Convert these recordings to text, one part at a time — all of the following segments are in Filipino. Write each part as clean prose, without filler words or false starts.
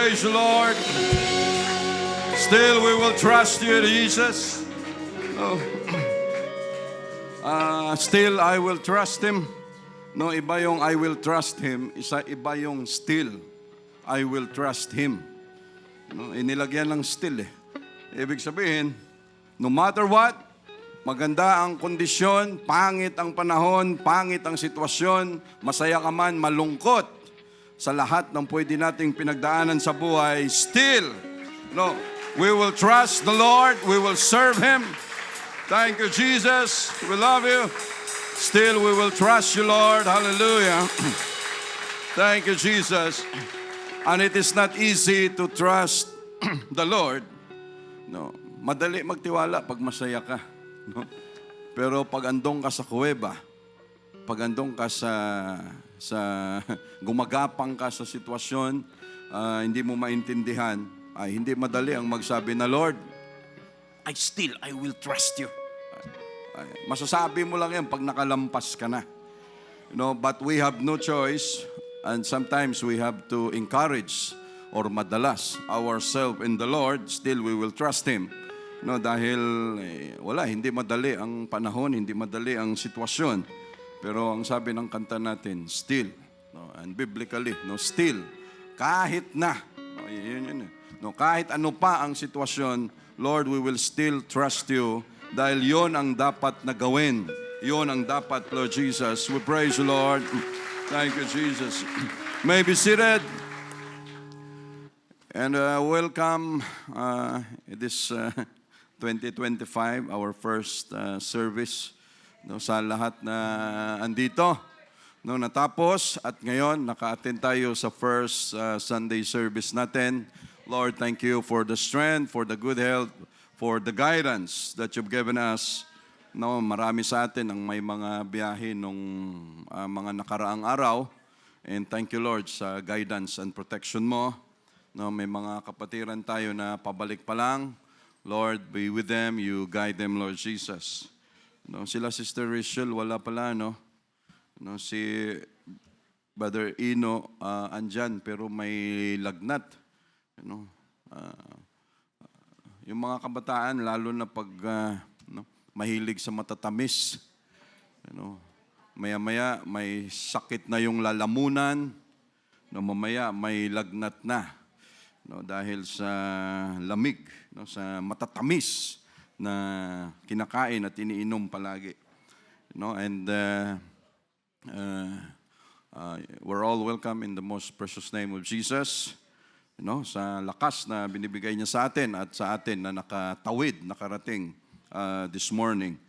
praise the Lord. Still, we will trust you, Jesus. Oh. Still, I will trust Him. No, iba yung I will trust Him. Iba yung still, I will trust Him. No, inilagyan ng still eh. Ibig sabihin, no matter what, maganda ang kondisyon, pangit ang panahon, pangit ang sitwasyon, masaya ka man, malungkot, sa lahat ng pwede nating pinagdaanan sa buhay, still, no, we will trust the Lord, we will serve Him. Thank you, Jesus. We love you. Still, we will trust you, Lord. Hallelujah. Thank you, Jesus. And it is not easy to trust the Lord. No, madali magtiwala pag masaya ka. No? Pero pag andong ka sa kuweba, pag andong ka sa gumagapang ka sa sitwasyon, hindi mo maintindihan, ay hindi madali ang magsabi na, Lord, I will trust you. Masasabi mo lang yan pag nakalampas ka na. You know, but we have no choice, and sometimes we have to encourage or madalas ourselves in the Lord. Still we will trust Him. No, dahil hindi madali ang panahon, hindi madali ang sitwasyon. Pero ang sabi ng kanta natin, still, no, and biblically, no, still, kahit na, no, kahit ano pa ang sitwasyon, Lord, we will still trust you dahil yon ang dapat na gawin. Yon ang dapat, Lord Jesus. We praise you, Lord. Thank you, Jesus. May be seated. And welcome this 2025, our first service, no, sa lahat na andito. No, natapos at ngayon naka-attend tayo sa first Sunday service natin. Lord, thank you for the strength, for the good health, for the guidance that you've given us. No, marami sa atin ang may mga biyahe nung mga nakaraang araw. And thank you, Lord, sa guidance and protection mo. No, may mga kapatiran tayo na pabalik pa lang. Lord, be with them. You guide them, Lord Jesus. No, sila Sister Rachel, wala pala, no? No, si Brother Ino, andyan, pero may lagnat. You know, yung mga kabataan, lalo na pag no, mahilig sa matatamis, you know, maya-maya may sakit na yung lalamunan, no, mamaya may lagnat na, no, dahil sa lamig, no, sa matatamis na kinakain at iniinom palagi. No, and we're all welcome in the most precious name of Jesus. No, sa lakas na binibigay niya sa atin at sa atin na nakarating this morning.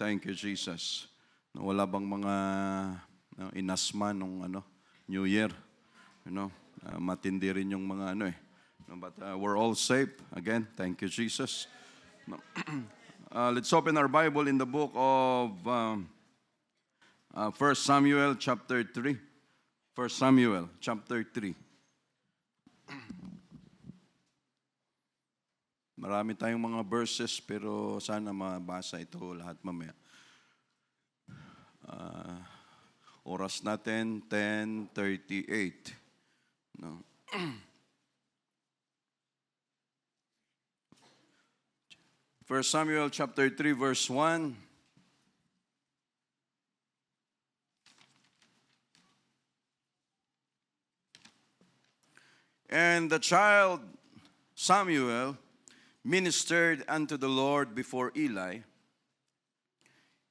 Thank you, Jesus. No, wala bang mga inasma nung New Year? You know, matindi rin yung mga No, but we're all safe. Again, thank you, Jesus. No. Let's open our Bible in the book of 1 Samuel chapter 3. 1 Samuel chapter 3. Marami tayong mga verses pero sana mabasa ito lahat mamaya. Oras natin 10:38. No. 1 Samuel chapter 3 verse 1. And the child Samuel ministered unto the Lord before Eli,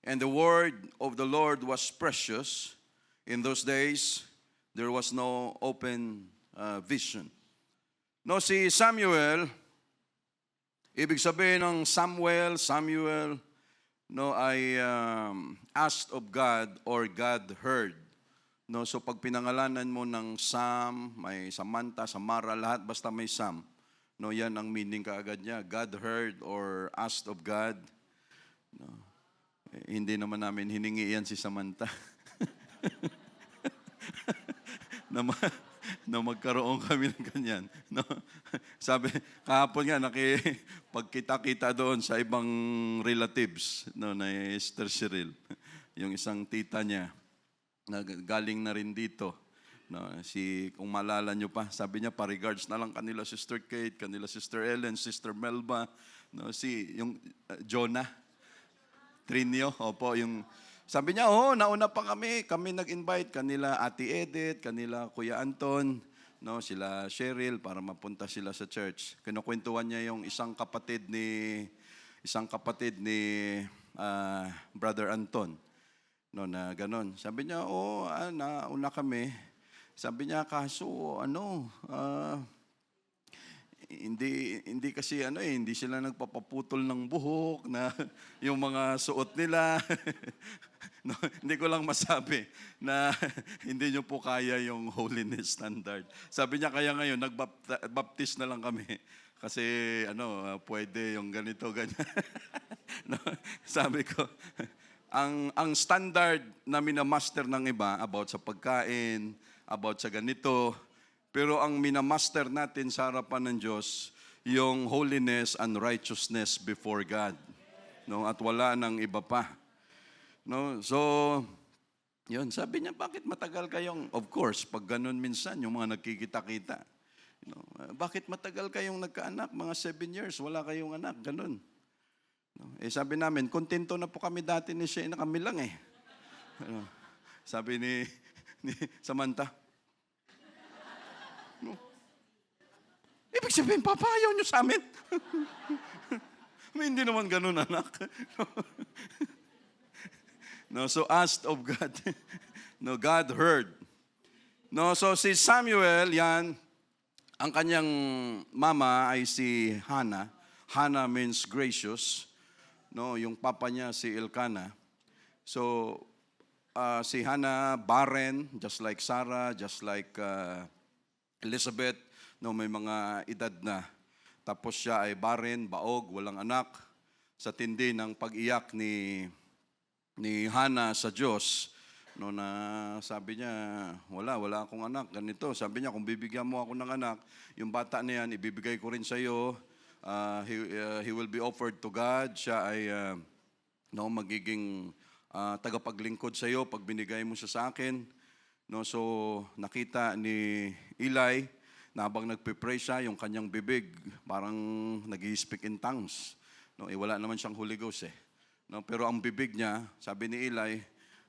and the word of the Lord was precious. In those days, there was no open vision. No, si Samuel, ibig sabihin ng Samuel, no, ay asked of God or God heard. No, so pag pinangalanan mo ng Sam, may Samantha, Samara, lahat basta may Sam. No, yan ang meaning kaagad niya. God heard or asked of God. No, hindi naman namin hiningi yan si Samantha. na magkaroon kami ng ganyan. No? Sabi, kahapon nga, pagkita-kita doon sa ibang relatives, no, na Esther Cyril, yung isang tita niya, na galing na rin dito. No, kung maalala nyo pa, sabi niya, pa-regards na lang kanila Sister Kate, kanila Sister Ellen, Sister Melba, no, yung Jonah, Trinio, opo, sabi niya, nauna pa kami nag-invite, kanila Ate Edith, kanila Kuya Anton, no, sila Cheryl, para mapunta sila sa church. Kinukwentuhan niya yung isang kapatid ni Brother Anton, no, na ganon. Sabi niya, nauna kami. Sabi niya, kaso, hindi kasi hindi sila nagpapaputol ng buhok na yung mga suot nila. No, hindi ko lang masabi na hindi nyo po kaya yung holiness standard. Sabi niya, kaya ngayon, nagbaptize na lang kami. Kasi, pwede yung ganito, ganyan. No, sabi ko, ang standard na minamaster ng iba about sa pagkain, about sa ganito, pero ang minamaster natin sa harapan ng Diyos, yung holiness and righteousness before God. No, at wala nang iba pa. No, so, yun, sabi niya, bakit matagal kayong, of course, pag ganun minsan, yung mga nagkikita-kita, bakit matagal kayong nagkaanak, mga 7 years, wala kayong anak, ganun. No, sabi namin, kontento na po kami dati ni Shane, kami lang eh. Sabi ni Samantha, no, ibig sabihin, papayaw nyo sa amin. Hindi naman ganun, anak. No, so asked of God. No, God heard. No, so si Samuel, yan, ang kanyang mama ay si Hannah. Hannah means gracious. No, yung papa niya si Elkanah. So si Hannah barren, just like Sarah, just like Elizabeth, no, may mga edad na. Tapos siya ay barren, baog, walang anak. Sa tindi ng pag-iyak ni Hannah sa Diyos, no, na sabi niya, wala akong anak, ganito. Sabi niya, kung bibigyan mo ako ng anak, yung bata na yan, ibibigay ko rin sa iyo. He will be offered to God. Siya ay magiging tagapaglingkod sa iyo pag binigay mo siya sa akin. No, so nakita ni Eli na habang nagpe-pray siya, yung kanyang bibig parang nag-i-speak in tongues. No, wala naman siyang Holy Ghost eh. No, pero ang bibig niya, sabi ni Eli,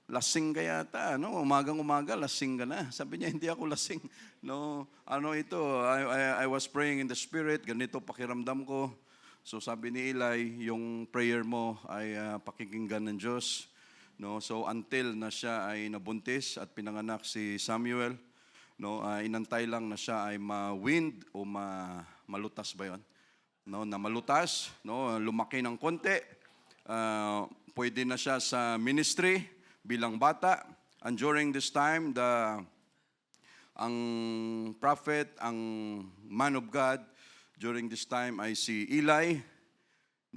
lasing ka yata, no? Umagang-umaga, lasing ka na. Sabi niya, hindi ako lasing. No, ito, I was praying in the Spirit, ganito pakiramdam ko. So sabi ni Eli, yung prayer mo ay pakikinggan ng Diyos. No, so until na siya ay nabuntis at pinanganak si Samuel, no, inantay lang na siya ay ma-wind o malutas ba 'yon? No, na malutas, no, lumaki ng konti. Pwede na siya sa ministry bilang bata. And during this time, ang prophet, ang man of God, during this time ay si Eli.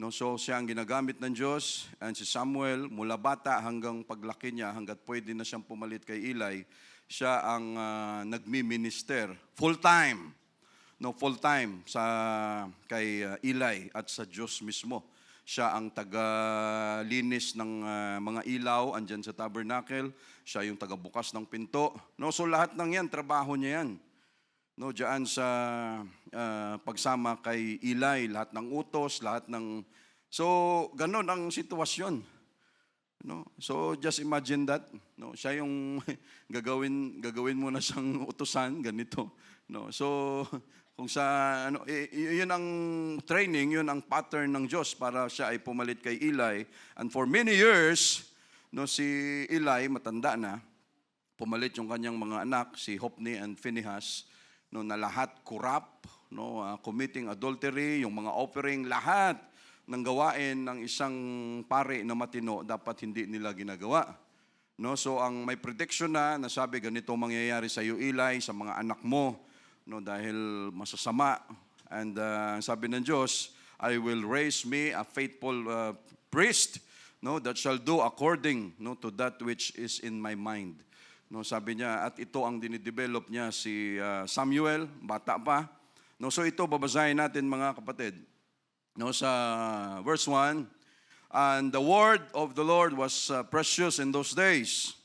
No, so siya ang ginagamit ng Diyos. And si Samuel, mula bata hanggang paglaki niya, hanggat pwede na siyang pumalit kay Eli, siya ang nagmi-minister full-time. No, full-time kay Eli at sa Diyos mismo. Siya ang taga-linis ng mga ilaw andyan sa tabernacle. Siya yung taga-bukas ng pinto. No, so lahat ng yan, trabaho niya yan. No, diyan sa pagsama kay Eli, lahat ng utos, lahat ng... So, ganun ang sitwasyon. No? So, just imagine that. No? Siya yung gagawin mo na siyang utusan, ganito. No? So, kung yun ang training, yun ang pattern ng Diyos para siya ay pumalit kay Eli. And for many years, no, si Eli, matanda na, pumalit yung kanyang mga anak, si Hophni and Phinehas, no, na lahat corrupt, no, committing adultery, yung mga offering, lahat ng gawain ng isang pare na matino, dapat hindi nila ginagawa. No, so ang may prediction na sabi, ganito mangyayari sa iyo, Eli, sa mga anak mo, no, dahil masasama. And sabi ng Diyos, I will raise me a faithful priest, no, that shall do according, no, to that which is in my mind. No, sabi niya, at ito ang dinidevelop niya si Samuel, bata pa. No, so ito babasahin natin mga kapatid. No, sa verse 1, and the word of the Lord was precious in those days.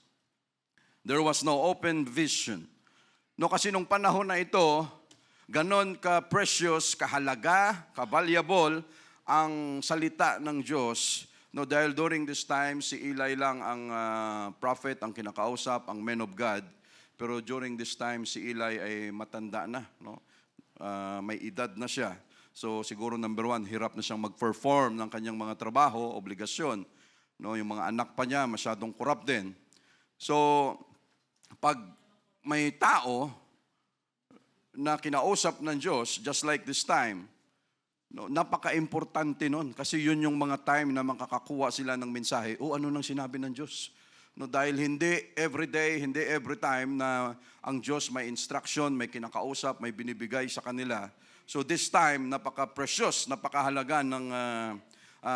There was no open vision. No, kasi nung panahon na ito, ganon ka-precious, kahalaga, ka-valuable ang salita ng Diyos. No, dahil during this time, si Eli lang ang prophet, ang kinakausap, ang man of God. Pero during this time, si Eli ay matanda na. No? May edad na siya. So siguro number one, hirap na siyang mag-perform ng kanyang mga trabaho, obligasyon. No, yung mga anak pa niya, masyadong corrupt din. So, pag may tao na kinausap ng Diyos, just like this time, no, napaka-importante nun. Kasi yun yung mga time na makakakuha sila ng mensahe. Ano nang sinabi ng Diyos? No, dahil hindi every day, hindi every time na ang Diyos may instruction, may kinakausap, may binibigay sa kanila. So this time, napaka-precious, napakahalaga ng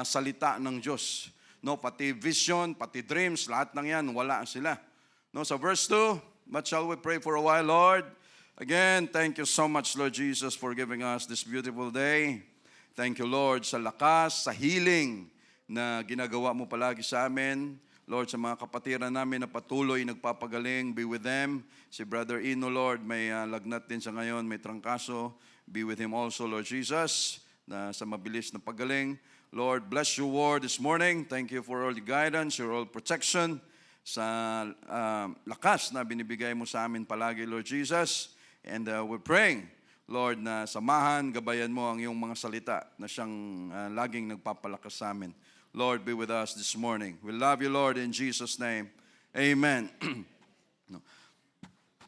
salita ng Diyos. No, pati vision, pati dreams, lahat ng yan, wala sila. No, sa verse 2, but shall we pray for a while, Lord? Again, thank you so much, Lord Jesus, for giving us this beautiful day. Thank you, Lord, sa lakas, sa healing na ginagawa mo palagi sa amin. Lord, sa mga kapatiran namin na patuloy nagpapagaling, be with them. Si Brother Ino, Lord, may lagnat din siya ngayon, may trangkaso. Be with him also, Lord Jesus, na sa mabilis na pagaling. Lord, bless you, Lord, this morning. Thank you for all the guidance, your all protection, sa lakas na binibigay mo sa amin palagi, Lord Jesus. And we're praying, Lord, na samahan, gabayan mo ang iyong mga salita na siyang laging nagpapalakas sa amin. Lord, be with us this morning. We love you, Lord, in Jesus' name. Amen.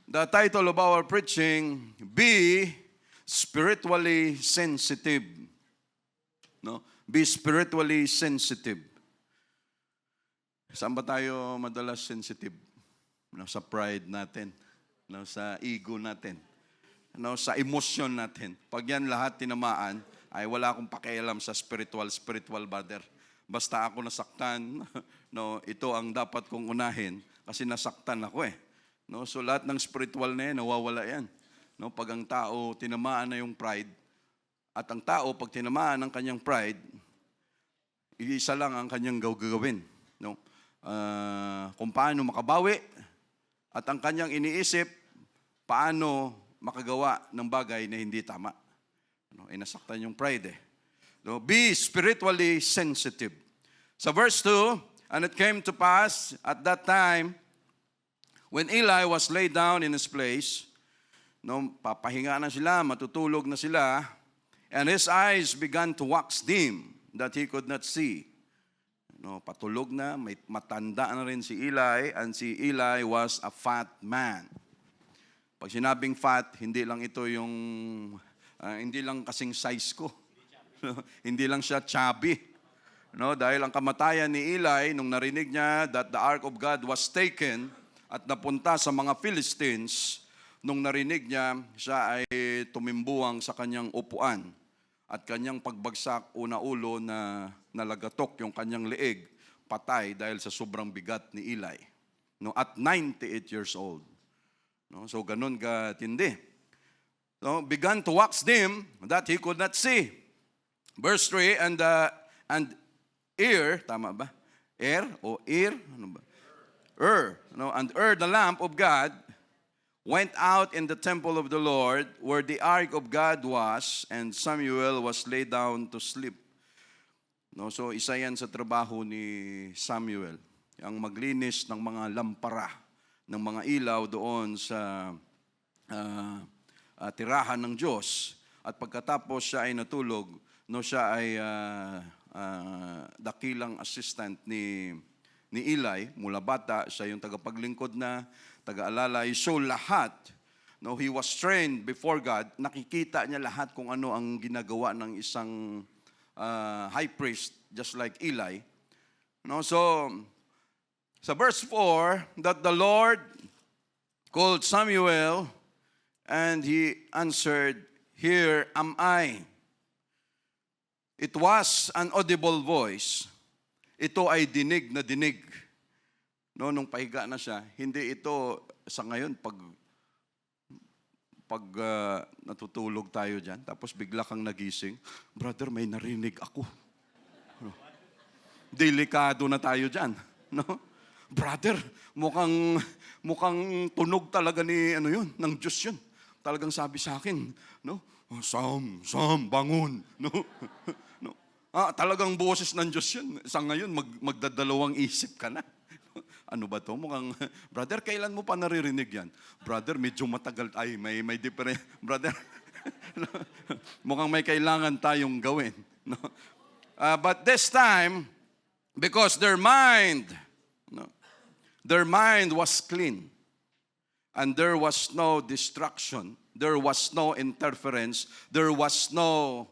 The title of our preaching, Be Spiritually Sensitive. No? Be spiritually sensitive. Saan ba tayo madalas sensitive? No, sa pride natin. No, sa ego natin. No, sa emotion natin. Pag yan lahat tinamaan, ay wala akong pakialam sa spiritual brother. Basta ako nasaktan, no, ito ang dapat kong unahin kasi nasaktan ako eh. No, so lahat ng spiritual na yan, nawawala yan. No, pag ang tao tinamaan na yung pride, at ang tao pag tinamaan ng kanyang pride, isa lang ang kanyang gagawin. No? Kung paano makabawi, at ang kanyang iniisip, paano makagawa ng bagay na hindi tama. No, nasaktan yung pride eh. No, be spiritually sensitive. Sa verse 2, and it came to pass at that time, when Eli was laid down in his place, no, papahinga na sila, matutulog na sila, and his eyes began to wax dim, that he could not see. No, patulog na, may matanda na rin si Eli, and si Eli was a fat man. Pag sinabing fat, hindi lang ito yung, hindi lang kasing size ko. Hindi lang siya chubby. No, dahil ang kamatayan ni Eli, nung narinig niya that the ark of God was taken at napunta sa mga Philistines, nung narinig niya, siya ay tumimbuang sa kanyang upuan. At kanyang pagbagsak, una-ulo na nalagatok yung kanyang leeg, patay dahil sa sobrang bigat ni Eli. No, at 98 years old. No, so ganun katindi. No, began to wax dim that he could not see. Verse 3, and ear, tama ba? Ear o ear? Ano ba? No, and the lamp of God, went out in the temple of the Lord, where the ark of God was, and Samuel was laid down to sleep. No, so isa yan sa trabaho ni Samuel, ang maglinis ng mga lampara, ng mga ilaw doon sa tirahan ng Diyos. At pagkatapos siya ay natulog, no, siya ay dakilang assistant ni Eli, mula bata, siya yung tagapaglingkod na, taga-alalay. So lahat, no, he was trained before God, nakikita niya lahat kung ano ang ginagawa ng isang high priest, just like Eli. No, so, sa verse 4, that the Lord called Samuel, and he answered, Here am I. It was an audible voice. Ito ay dinig na dinig. No, nung pahiga na siya, hindi ito sa ngayon pag natutulog tayo dyan, tapos bigla kang nagising, brother, may narinig ako. No? Delikado na tayo dyan. No? Brother, mukhang mukhang tunog talaga ni, yun, ng Diyos yun. Talagang sabi sa akin, no? Sam, bangun. No? No? Talagang boses ng Diyos yun. Sa ngayon, magdadalawang isip ka na. Ano ba to? Mukhang, brother, kailan mo pa naririnig yan? Brother, medyo matagal. Ay, may different. Brother, mukhang may kailangan tayong gawin. No? But this time, because their mind was clean, and there was no distraction, there was no interference, there was no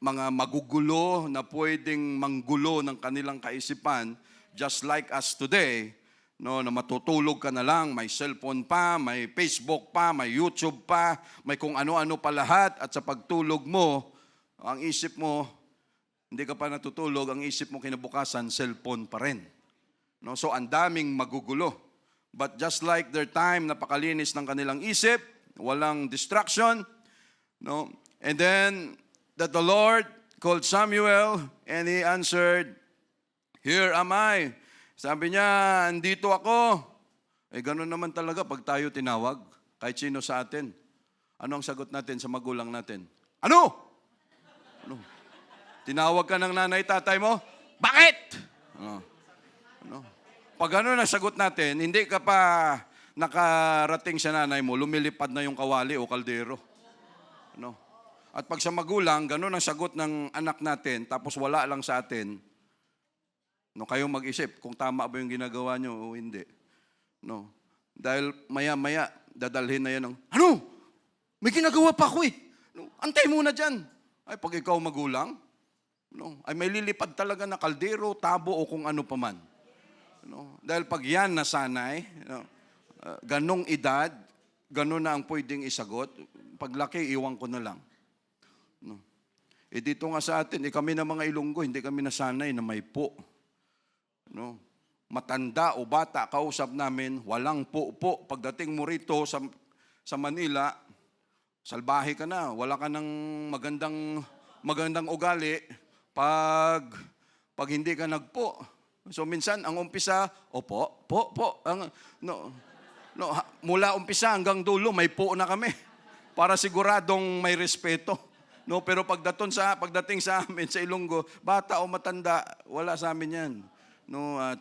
mga magugulo na pwedeng manggulo ng kanilang kaisipan, just like us today, no, na matutulog ka na lang, may cellphone pa, may Facebook pa, may YouTube pa, may kung ano-ano pa lahat, at sa pagtulog mo, ang isip mo, hindi ka pa natutulog, ang isip mo kinabukasan, cellphone pa rin. No, so ang daming magugulo. But just like their time, napakalinis ng kanilang isip, walang distraction, no, and then that the Lord called Samuel, and he answered, "Here am I." Sabi niya, "Andito ako." Ganun naman talaga pag tayo tinawag, kahit sino sa atin. Ano ang sagot natin sa magulang natin? Ano? Tinawag ka ng nanay, tatay mo? Bakit? Pag ano na sagot natin, hindi ka pa nakarating sa nanay mo, lumilipad na yung kawali o kaldero. At pag sa magulang, ganun ang sagot ng anak natin, tapos wala lang sa atin, kayong mag-isip kung tama ba yung ginagawa nyo o hindi. Dahil maya-maya, dadalhin na yan ng, may ginagawa pa ako eh. Antay muna dyan. Ay, pag ikaw magulang, ay may lilipad talaga na kaldero, tabo o kung ano pa man. Dahil pag yan nasanay, ganong edad, ganon na ang pwedeng isagot. Paglaki, iwan ko na lang. Dito nga sa atin, kami na mga Ilonggo, hindi kami nasanay na may po. Matanda o bata, kausap namin, walang po. Pagdating mo rito sa Manila, salbahe ka na, wala ka ng magandang ugali pag hindi ka nagpo. So minsan, ang umpisa, po. Mula umpisa hanggang dulo, may po na kami. Para siguradong may respeto. Pero pagdating sa amin, sa Ilonggo, bata o matanda, wala sa amin yan.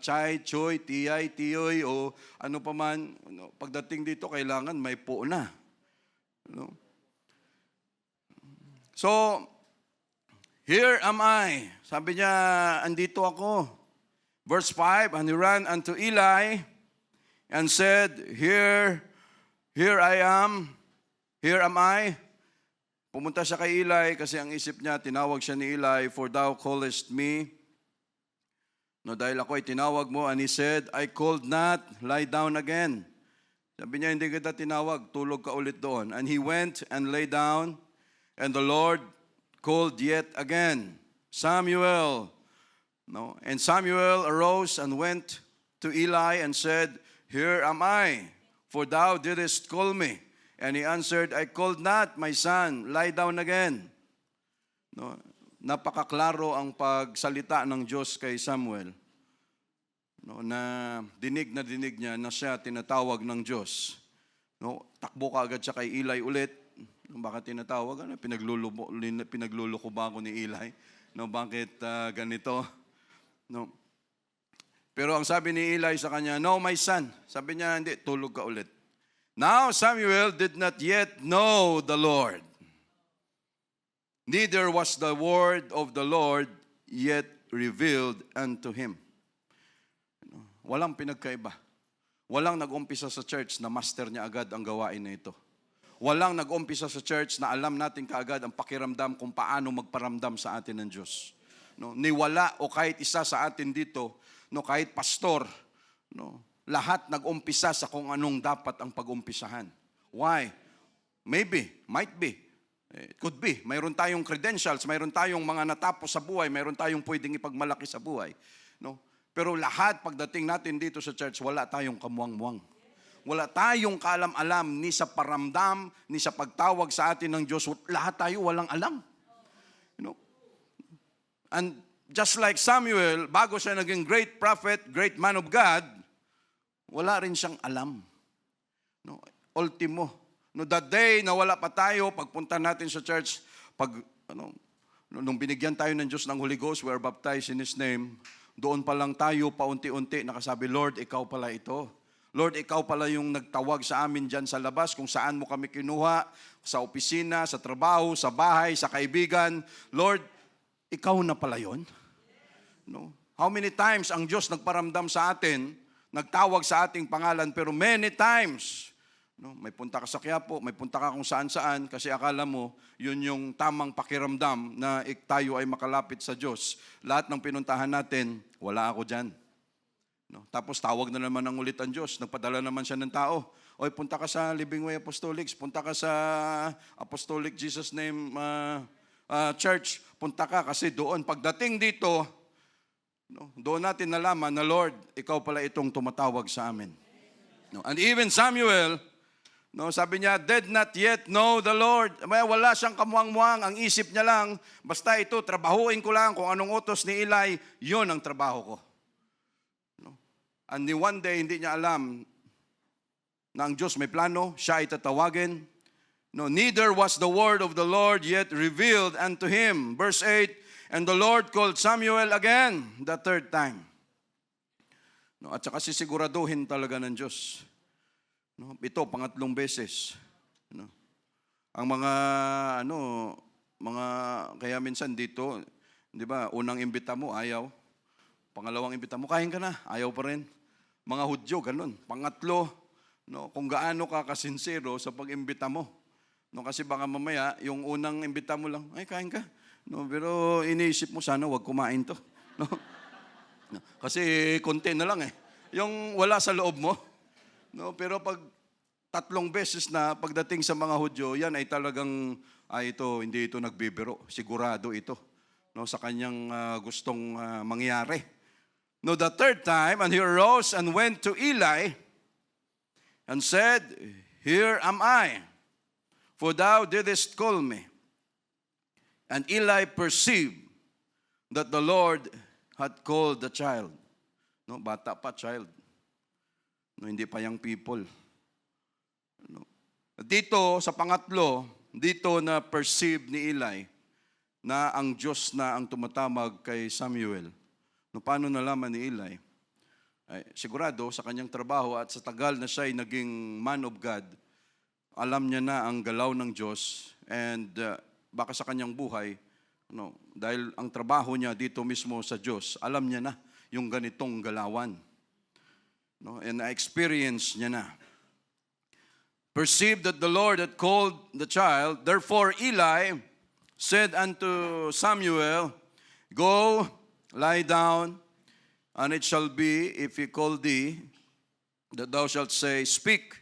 Chay, choy, tiyay, tiyoy, o ano pa man. Pagdating dito, kailangan may po na. So, here am I. Sabi niya, andito ako. Verse 5, and he ran unto Eli and said, Here I am. Here am I. Pumunta siya kay Eli kasi ang isip niya, tinawag siya ni Eli, "For thou callest me." Dahil ako ay tinawag mo, and he said, "I called not, lie down again." Sabi niya, hindi kita tinawag, tulog ka ulit doon. And he went and lay down, and the Lord called yet again, "Samuel." And Samuel arose and went to Eli and said, "Here am I, for thou didst call me." And he answered, "I called not, my son, lie down again." Napakaklaro ang pagsalita ng Diyos kay Samuel. Na dinig niya na siya tinatawag ng Diyos. Takbo ka agad siya kay Eli ulit. Bakit tinatawag? Pinagluloko ba ako ni Eli? Bakit ganito? Pero ang sabi ni Eli sa kanya, "No, my son." Sabi niya, "Hindi, tulog ka ulit." Now Samuel did not yet know the Lord. Neither was the word of the Lord yet revealed unto him. Walang pinagkaiba. Walang nag-umpisa sa church na master niya agad ang gawain na ito. Walang nag-umpisa sa church na alam natin kaagad ang pakiramdam kung paano magparamdam sa atin ng Diyos. Niwala o kahit isa sa atin dito, kahit pastor, lahat nag-umpisa sa kung anong dapat ang pag-umpisahan. Why? Maybe, might be, it could be. Mayroon tayong credentials, mayroon tayong mga natapos sa buhay, mayroon tayong pwedeng ipagmalaki sa buhay. Pero lahat, pagdating natin dito sa church, wala tayong kamuang-muang. Wala tayong kaalam-alam ni sa paramdam, ni sa pagtawag sa atin ng Diyos. Lahat tayo walang alam. And just like Samuel, bago siya naging great prophet, great man of God, wala rin siyang alam. No, ultimo, no, that day na wala pa tayo, pagpunta natin sa church, nung binigyan tayo ng Diyos ng Holy Ghost, we are baptized in His name, doon pa lang tayo paunti-unti nakasabi, Lord, ikaw pala ito. Lord, ikaw pala yung nagtawag sa amin dyan sa labas, kung saan mo kami kinuha, sa opisina, sa trabaho, sa bahay, sa kaibigan. Lord, ikaw na pala yun. No? How many times ang Diyos nagparamdam sa atin, nagtawag sa ating pangalan, pero many times, no, may punta ka sa Quiapo, may punta ka kung saan-saan, kasi akala mo, yun yung tamang pakiramdam na tayo ay makalapit sa Diyos. Lahat ng pinuntahan natin, wala ako dyan. No? Tapos tawag na naman ang ulit ang Diyos, nagpadala naman siya ng tao. Oy, punta ka sa Living Way Apostolics, punta ka sa Apostolic Jesus Name Church, punta ka kasi doon, pagdating dito, no, doon natin nalaman na Lord, ikaw pala itong tumatawag sa amin. No, and even Samuel, no, sabi niya, did not yet know the Lord. Wala siyang kamuang-muang, ang isip niya lang, basta ito, trabahuin ko lang kung anong utos ni Eli, yun ang trabaho ko. No? And one day, hindi niya alam na ang Diyos may plano, siya ay tatawagin. No, neither was the word of the Lord yet revealed unto him. Verse 8, and the Lord called Samuel again the third time. No, at saka sisiguraduhin talaga ng Diyos. No, ito, pangatlong beses. No. Ang kaya minsan dito, di ba, unang imbita mo, ayaw. Pangalawang imbita mo, kain ka na, ayaw pa rin. Mga Hudyo, ganun. Pangatlo, no, kung gaano ka kasinsero sa pag-imbita mo. No, kasi baka mamaya, yung unang imbita mo lang, ay, kain ka. No, pero iniisip mo sana wag kumain to. No? No, kasi konti na lang eh. Yung wala sa loob mo. No, pero pag tatlong beses na pagdating sa mga Hudyo, yan ay talagang hindi ito nagbibiro. Sigurado ito. No, sa kanyang gustong mangyari. No, the third time, and he arose and went to Eli and said, here am I, for thou didst call me. And Eli perceived that the Lord had called the child. No, bata pa, child. No, hindi pa young people. No. Dito, sa pangatlo, dito na perceive ni Eli na ang Diyos na ang tumatamag kay Samuel. No, paano nalaman ni Eli? Ay, sigurado sa kanyang trabaho at sa tagal na siya ay naging man of God, alam niya na ang galaw ng Diyos and baka sa kanyang buhay, no, dahil ang trabaho niya dito mismo sa Diyos, alam niya na yung ganitong galawan. No, and experience niya na. Perceived that the Lord had called the child, therefore Eli said unto Samuel, go, lie down, and it shall be, if he call thee, that thou shalt say, speak.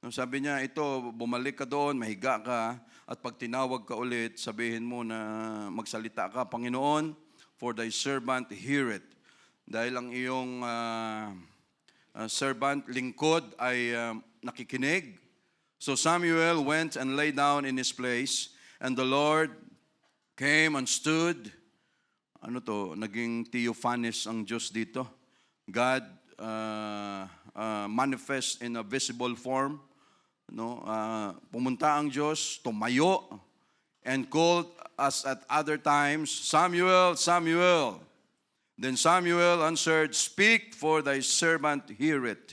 No, sabi niya, ito, bumalik ka doon, mahiga ka, at pag tinawag ka ulit, sabihin mo na magsalita ka, Panginoon, for thy servant hear it. Dahil ang iyong servant, lingkod, ay nakikinig. So Samuel went and lay down in his place, and the Lord came and stood. Naging theophanies ang Diyos dito. God manifest in a visible form. No, pumunta ang Diyos, tumayo, and called us at other times, Samuel, Samuel. Then Samuel answered, speak, for thy servant hear it.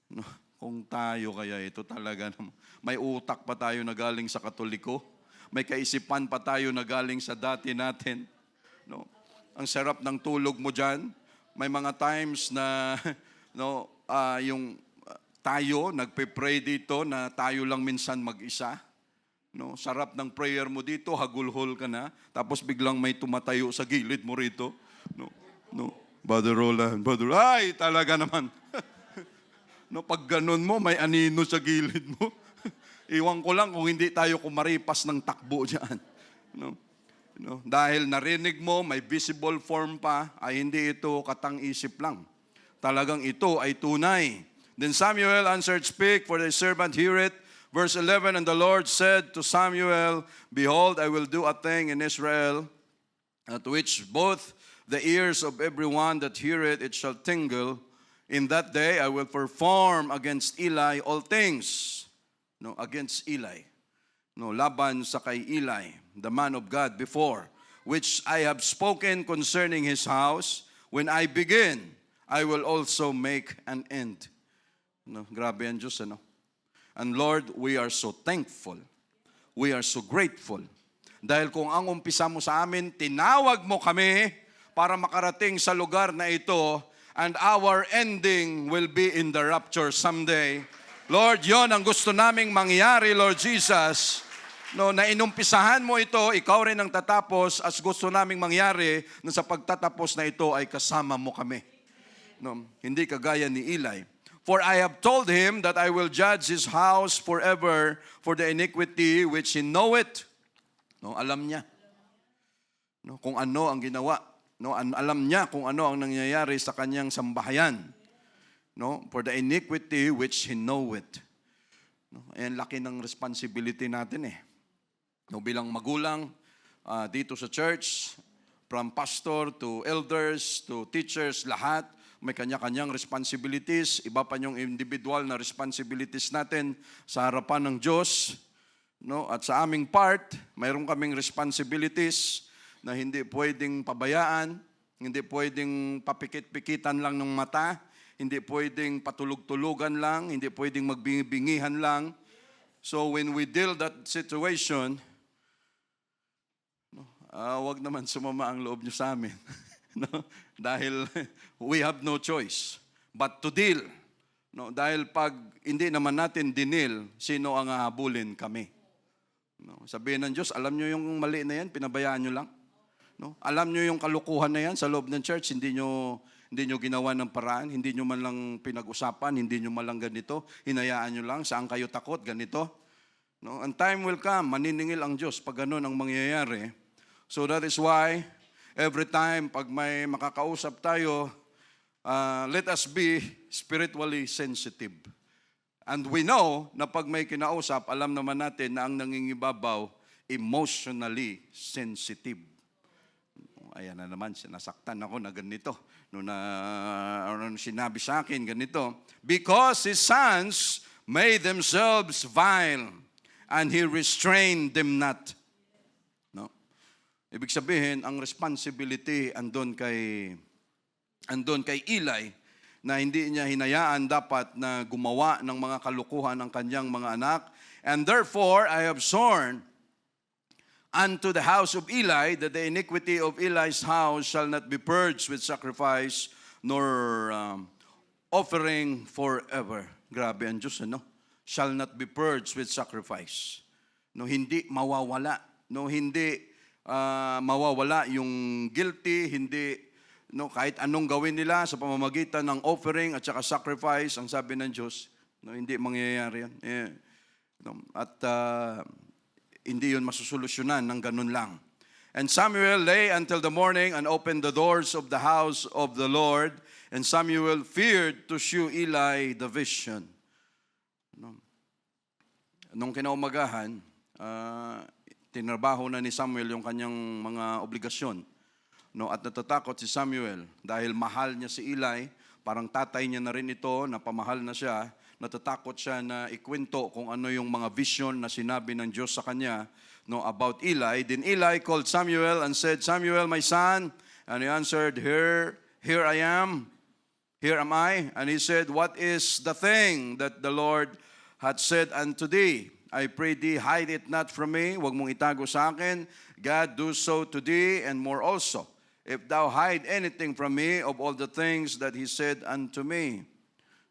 No, kung tayo kaya ito talaga, may utak pa tayo na galing sa Katoliko, may kaisipan pa tayo na galing sa dati natin. No, ang sarap ng tulog mo dyan. May mga times na yung tayo, nagpe-pray dito na tayo lang minsan mag-isa. No, sarap ng prayer mo dito, hagulhol ka na, tapos biglang may tumatayo sa gilid mo rito. No, Brother Roland, ay, talaga naman. No, pag ganun mo, may anino sa gilid mo. Iwan ko lang kung hindi tayo kumaripas ng takbo dyan. No, dahil narinig mo, may visible form pa, ay hindi ito katang-isip lang. Talagang ito ay tunay. Then Samuel answered, speak, for thy servant hear it. Verse 11, and the Lord said to Samuel, behold, I will do a thing in Israel, at which both the ears of everyone that heareth it shall tingle. In that day I will perform against Eli all things. No, against Eli. No, laban sa kay Eli, the man of God before, which I have spoken concerning his house. When I begin, I will also make an end. No, grabe ang Diyos, ano? And Lord, we are so thankful. We are so grateful. Dahil kung ang umpisa mo sa amin, tinawag mo kami para makarating sa lugar na ito, and our ending will be in the rapture someday. Lord, yon ang gusto naming mangyari, Lord Jesus. No, na inumpisahan mo ito, ikaw rin ang tatapos, as gusto naming mangyari na sa pagtatapos na ito ay kasama mo kami. No, hindi kagaya ni Eli. For I have told him that I will judge his house forever for the iniquity which he knoweth. No, alam niya. No, kung ano ang ginawa. No, alam niya kung ano ang nangyayari sa kanyang sambahayan. No, for the iniquity which he knoweth. No, ayan, laki ng responsibility natin eh. No, bilang magulang dito sa church, from pastor to elders to teachers, lahat may kanya-kanyang responsibilities. Iba pa yung individual na responsibilities natin sa harapan ng Diyos. No? At sa aming part, mayroon kaming responsibilities na hindi pwedeng pabayaan, hindi pwedeng papikit-pikitan lang ng mata, hindi pwedeng patulog-tulugan lang, hindi pwedeng magbingi-bingihan lang. So when we deal that situation, wag naman sumama ang loob niyo sa amin. No? Dahil we have no choice but to deal. No? Dahil pag hindi naman natin dinil, sino ang hahabulin kami? No? Sabihin ng Diyos, alam nyo yung mali na yan, pinabayaan nyo lang. No? Alam nyo yung kalukuhan na yan sa loob ng church, hindi nyo ginawa ng paraan, hindi nyo man lang pinag-usapan, hindi nyo man lang ganito, hinayaan nyo lang, saan kayo takot, ganito. No? And time will come, maniningil ang Diyos pag ganun ang mangyayari. So that is why, every time pag may makakausap tayo, let us be spiritually sensitive. And we know na pag may kinausap, alam naman natin na ang nangingibabaw, emotionally sensitive. Ayan na naman, sinasaktan ako na ganito. Nung sinabi sa akin, ganito. Because his sons made themselves vile, and he restrained them not. No? Ibig sabihin, ang responsibility andon kay Eli, na hindi niya hinayaan dapat na gumawa ng mga kalukuhan ng kanyang mga anak. And therefore, I have sworn unto the house of Eli that the iniquity of Eli's house shall not be purged with sacrifice nor offering forever. Grabe ang Diyos, ano? Shall not be purged with sacrifice. No, hindi mawawala. No, hindi mawawala yung guilty, hindi kahit anong gawin nila sa pamamagitan ng offering at saka sacrifice, ang sabi ng Diyos, hindi mangyayari yan. At hindi yun masusolusyonan ng ganun lang. And Samuel lay until the morning and opened the doors of the house of the Lord, and Samuel feared to shew Eli the vision. Nung kinaumagahan, tinrabaho na ni Samuel yung kanyang mga obligasyon. No, at natatakot si Samuel dahil mahal niya si Eli, parang tatay niya na rin ito, napamahal na siya, natatakot siya na ikwento kung ano yung mga vision na sinabi ng Diyos sa kanya about Eli. Then Eli called Samuel and said, Samuel, my son. And he answered, Here I am. Here am I. And he said, What is the thing that the Lord had said unto thee? I pray thee, hide it not from me. Huwag mong itago sa akin. God, do so to thee and more also. If thou hide anything from me of all the things that he said unto me.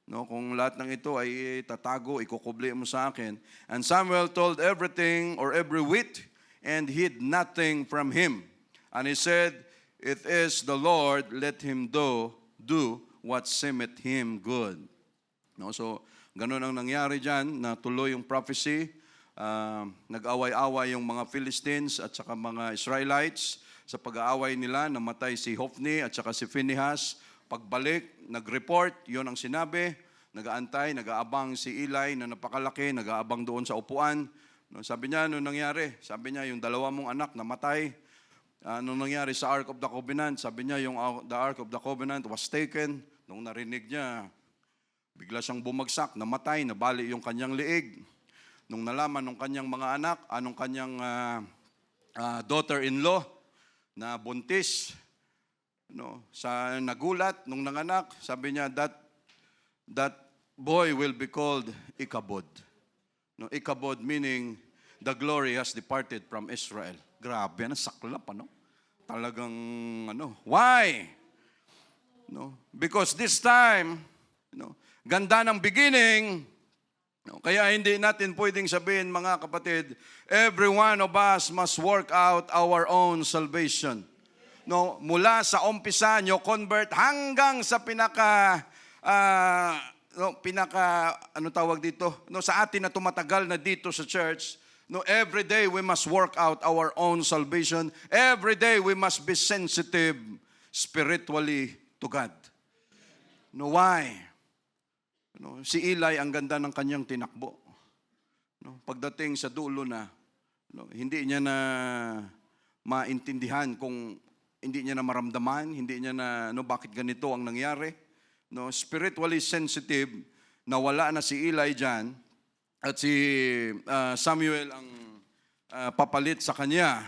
No, kung lahat ng ito ay tatago, ikukubli mo sa akin. And Samuel told everything or every whit and hid nothing from him. And he said, It is the Lord, let him do what seemeth him good. No, so, ganun ang nangyari dyan, na tuloy yung prophecy. Nag-away-away yung mga Philistines at saka mga Israelites. Sa pag-aaway nila, namatay si Hophni at saka si Phinehas. Pagbalik, nag-report, yon ang sinabi. Nag-aantay, nag-aabang si Eli na napakalaki, nag-aabang doon sa upuan. No, sabi niya, ano nangyari? Sabi niya, yung dalawa mong anak namatay. Ano nangyari sa Ark of the Covenant? Sabi niya, the Ark of the Covenant was taken. Nung narinig niya, bigla siyang bumagsak, namatay, nabali yung kanyang liig. Nung nalaman ng kanyang mga anak, anong kanyang daughter-in-law na buntis, sa nagulat nung nanganak, sabi niya, that boy will be called Ichabod. Ichabod meaning the glory has departed from Israel. Grabe, saklap, Talagang, why? Because this time, ganda ng beginning, kaya hindi natin pwedeng sabihin, mga kapatid, every one of us must work out our own salvation. Mula sa umpisa nyo convert hanggang sa sa atin na tumatagal na dito sa church, every day we must work out our own salvation. Every day we must be sensitive spiritually to God. Why? Si Eli, ang ganda ng kanyang tinakbo. Pagdating sa dulo na, hindi niya na maintindihan kung hindi niya na maramdaman, hindi niya na bakit ganito ang nangyari. Spiritually sensitive, nawala na si Eli dyan, at si Samuel ang papalit sa kanya.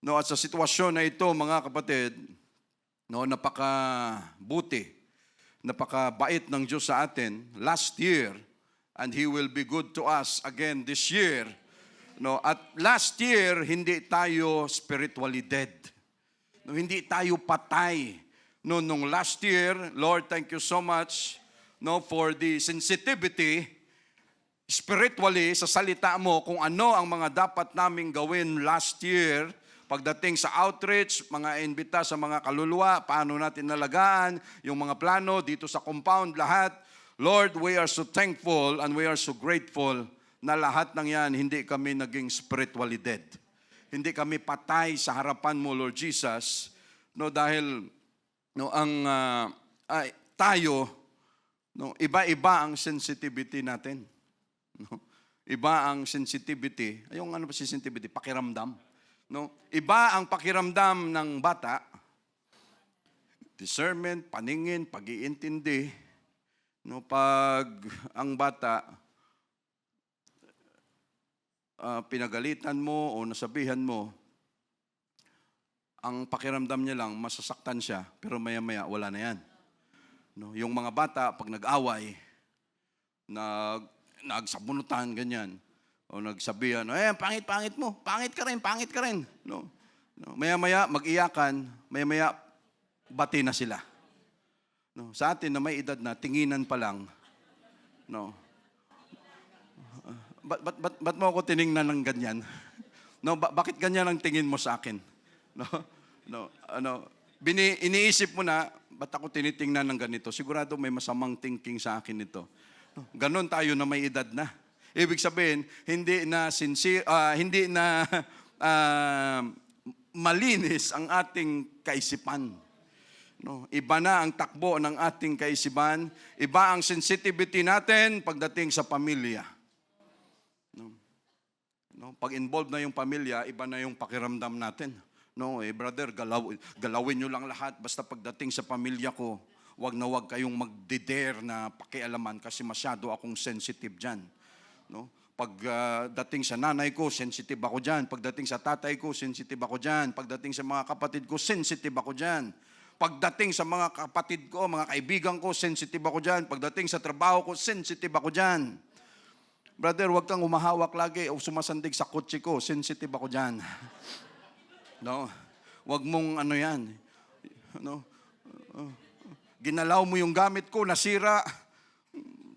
At sa sitwasyon na ito, mga kapatid, napakabuti, napakabait ng Diyos sa atin last year, and He will be good to us again this year. At last year, hindi tayo spiritually dead. Hindi tayo patay. Nung last year, Lord, thank you so much for the sensitivity spiritually sa salita mo kung ano ang mga dapat naming gawin last year pagdating sa outreach, mga imbita sa mga kaluluwa, paano natin nalagaan, yung mga plano dito sa compound, lahat. Lord, we are so thankful and we are so grateful na lahat ng yan, hindi kami naging spiritually dead. Hindi kami patay sa harapan mo, Lord Jesus, dahil tayo, iba-iba ang sensitivity natin. Iba ang sensitivity. Yung ano ba si sensitivity? Pakiramdam. Iba ang pakiramdam ng bata. Discernment, paningin, pag-iintindi. Pag ang bata, pinagalitan mo o nasabihan mo, ang pakiramdam niya lang, masasaktan siya, pero maya-maya, wala na yan. Yung mga bata, pag nag-away, nagsabunutan, ganyan, o nagsabihan, pangit-pangit mo, pangit ka rin. Maya-maya, mag-iyakan, maya-maya, bati na sila. Sa atin na may edad na, tinginan pa lang, Ba't mo ako tiningnan ng ganyan? Bakit ganyan ang tingin mo sa akin? Iniisip mo na, ba't ako tinitingnan ng ganito? Sigurado may masamang thinking sa akin nito. Ganon tayo na may edad na. Ibig sabihin, hindi na malinis ang ating kaisipan. Iba na ang takbo ng ating kaisipan. Iba ang sensitivity natin pagdating sa pamilya. Pag involved na yung pamilya, iba na yung pakiramdam natin. Brother, galawin nyo lang lahat. Basta pagdating sa pamilya ko, wag na wag kayong magdidare na pakialaman kasi masyado akong sensitive dyan. Pagdating sa nanay ko, sensitive ako dyan. Pagdating sa tatay ko, sensitive ako dyan. Pagdating sa mga kapatid ko, sensitive ako dyan. Pagdating sa mga kapatid ko, mga kaibigan ko, sensitive ako dyan. Pagdating sa trabaho ko, sensitive ako dyan. Brother, huwag kang humahawak lagi o sumasandig sa kotse ko. Sensitive ako dyan. Huwag mong yan. Ginalaw mo yung gamit ko, nasira.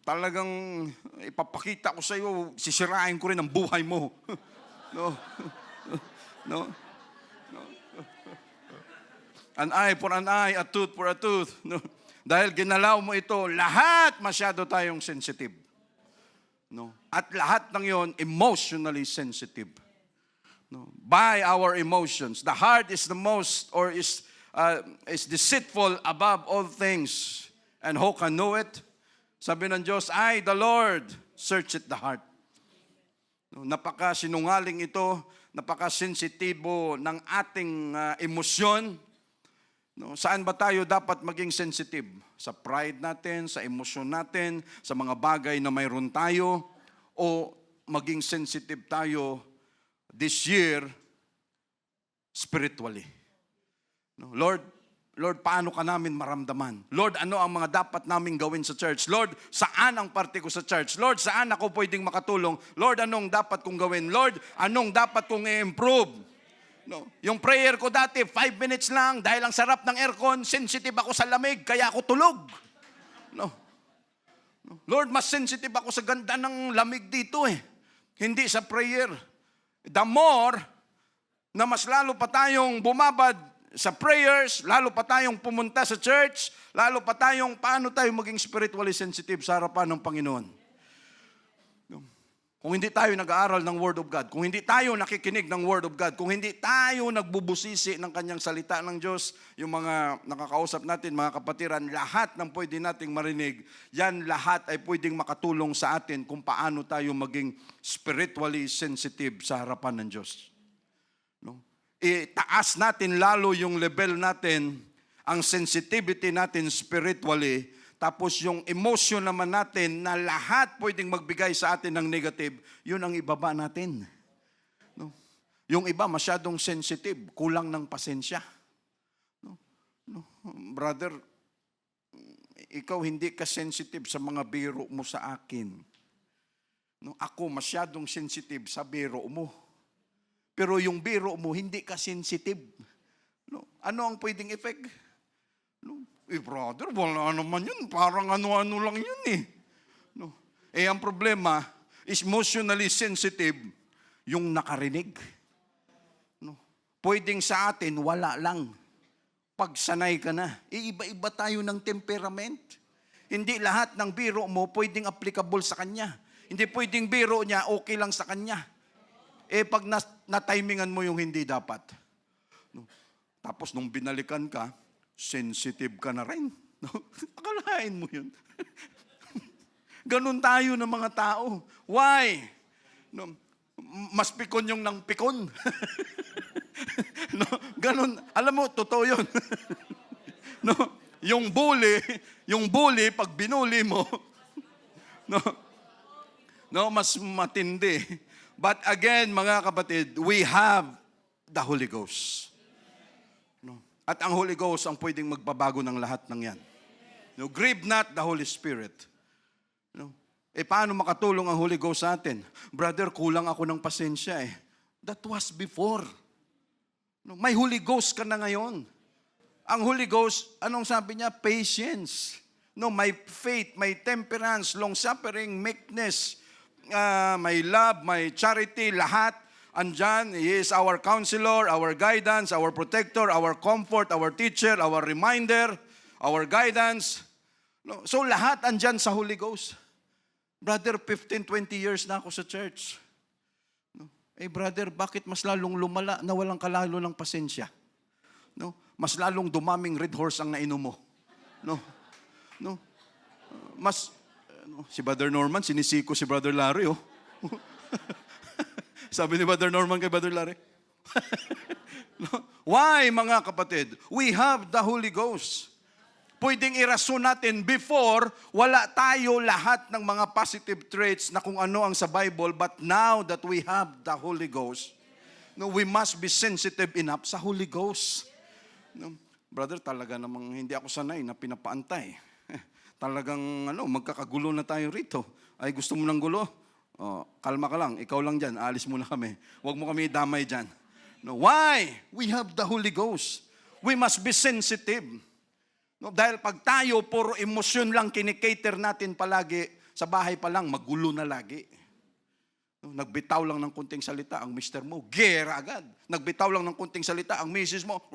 Talagang ipapakita ko sa iyo, sisirain ko rin ang buhay mo. An eye for an eye, a tooth for a tooth. Dahil ginalaw mo ito, lahat masyado tayong sensitive. At lahat ng yon emotionally sensitive. By our emotions. The heart is the most or is deceitful above all things. And who can know it? Sabi ng Diyos, the Lord, searcheth the heart. Napaka-sinungaling ito napakasensitibo ng ating emosyon. No, saan ba tayo dapat maging sensitive? Sa pride natin, sa emosyon natin, sa mga bagay na mayroon tayo, o maging sensitive tayo this year spiritually? No, Lord, paano ka namin maramdaman? Lord, ano ang mga dapat namin gawin sa church? Lord, saan ang parte ko sa church? Lord, saan ako pwedeng makatulong? Lord, anong dapat kong gawin? Lord, anong dapat kong i-improve? No, yung prayer ko dati, 5 minutes lang, dahil ang sarap ng aircon, sensitive ako sa lamig, kaya ako tulog. No. Lord, mas sensitive ako sa ganda ng lamig dito hindi sa prayer. The more na mas lalo pa tayong bumabad sa prayers, lalo pa tayong pumunta sa church, lalo pa tayong paano tayo maging spiritually sensitive sa harapan ng Panginoon. Kung hindi tayo nag-aaral ng Word of God, kung hindi tayo nakikinig ng Word of God, kung hindi tayo nagbubusisi ng kanyang salita ng Diyos, yung mga nakakausap natin, mga kapatiran, lahat ng pwede nating marinig, yan lahat ay pwedeng makatulong sa atin kung paano tayo maging spiritually sensitive sa harapan ng Diyos. No? Itaas natin lalo yung level natin, ang sensitivity natin spiritually. Tapos yung emotion naman natin na lahat pwedeng magbigay sa atin ng negative, yun ang ibaba natin. No? Yung iba masyadong sensitive, kulang ng pasensya. No? Brother, ikaw hindi ka sensitive sa mga biro mo sa akin. No? Ako masyadong sensitive sa biro mo. Pero yung biro mo, hindi ka sensitive. No? Ano ang pwedeng effect? No? Brother, wala naman yun. Parang ano-ano lang yun No. Ang problema is emotionally sensitive yung nakarinig. No. Pwedeng sa atin, wala lang. Pagsanay ka na. Iba-iba tayo ng temperament. Hindi lahat ng biro mo pwedeng applicable sa kanya. Hindi pwedeng biro niya, okay lang sa kanya. Pag na-timingan mo yung hindi dapat. No. Tapos nung binalikan ka, sensitive ka na rin. No? Akalain mo yun. Ganun tayo ng mga tao. Why? No? Mas pikon yung nang pikon. No? Ganun. Alam mo, totoo yun. No? Yung bully, pag binuli mo, mas matindi. But again, mga kapatid, we have the Holy Ghost. At ang Holy Ghost ang pwedeng magbabago ng lahat ng yan. No, grieve not the Holy Spirit. No? Paano makatulong ang Holy Ghost sa atin? Brother, kulang ako ng pasensya That was before. No, may Holy Ghost ka na ngayon. Ang Holy Ghost, anong sabi niya? Patience. No, may faith, may temperance, long-suffering, meekness, may love, may charity, lahat. Andyan, He is our counselor, our guidance, our protector, our comfort, our teacher, our reminder, our guidance. No? So lahat andyan sa Holy Ghost. Brother, 15, 20 years na ako sa church. No? Brother, bakit mas lalong lumala na walang kalalo ng pasensya? No? Mas lalong dumaming red horse ang nainom mo. No? No? Si Brother Norman, sinisiko si Brother Larry, Sabi ni Brother Norman kay Brother Larry. Why, mga kapatid? We have the Holy Ghost. Pwedeng irason natin before, wala tayo lahat ng mga positive traits na kung ano ang sa Bible, but now that we have the Holy Ghost, we must be sensitive enough sa Holy Ghost. Brother, talaga namang hindi ako sanay na pinapaantay. Talagang magkakagulo na tayo rito. Ay, gusto mo ng gulo? Kalma ka lang, ikaw lang dyan, aalis muna kami. Huwag mo kami damay dyan. No, why? We have the Holy Ghost. We must be sensitive. No, dahil pag tayo, puro emosyon lang kinikater natin palagi, sa bahay pa lang, magulo na lagi. No, nagbitaw lang ng kunting salita ang mister mo, gera agad. Nagbitaw lang ng kunting salita ang misis mo,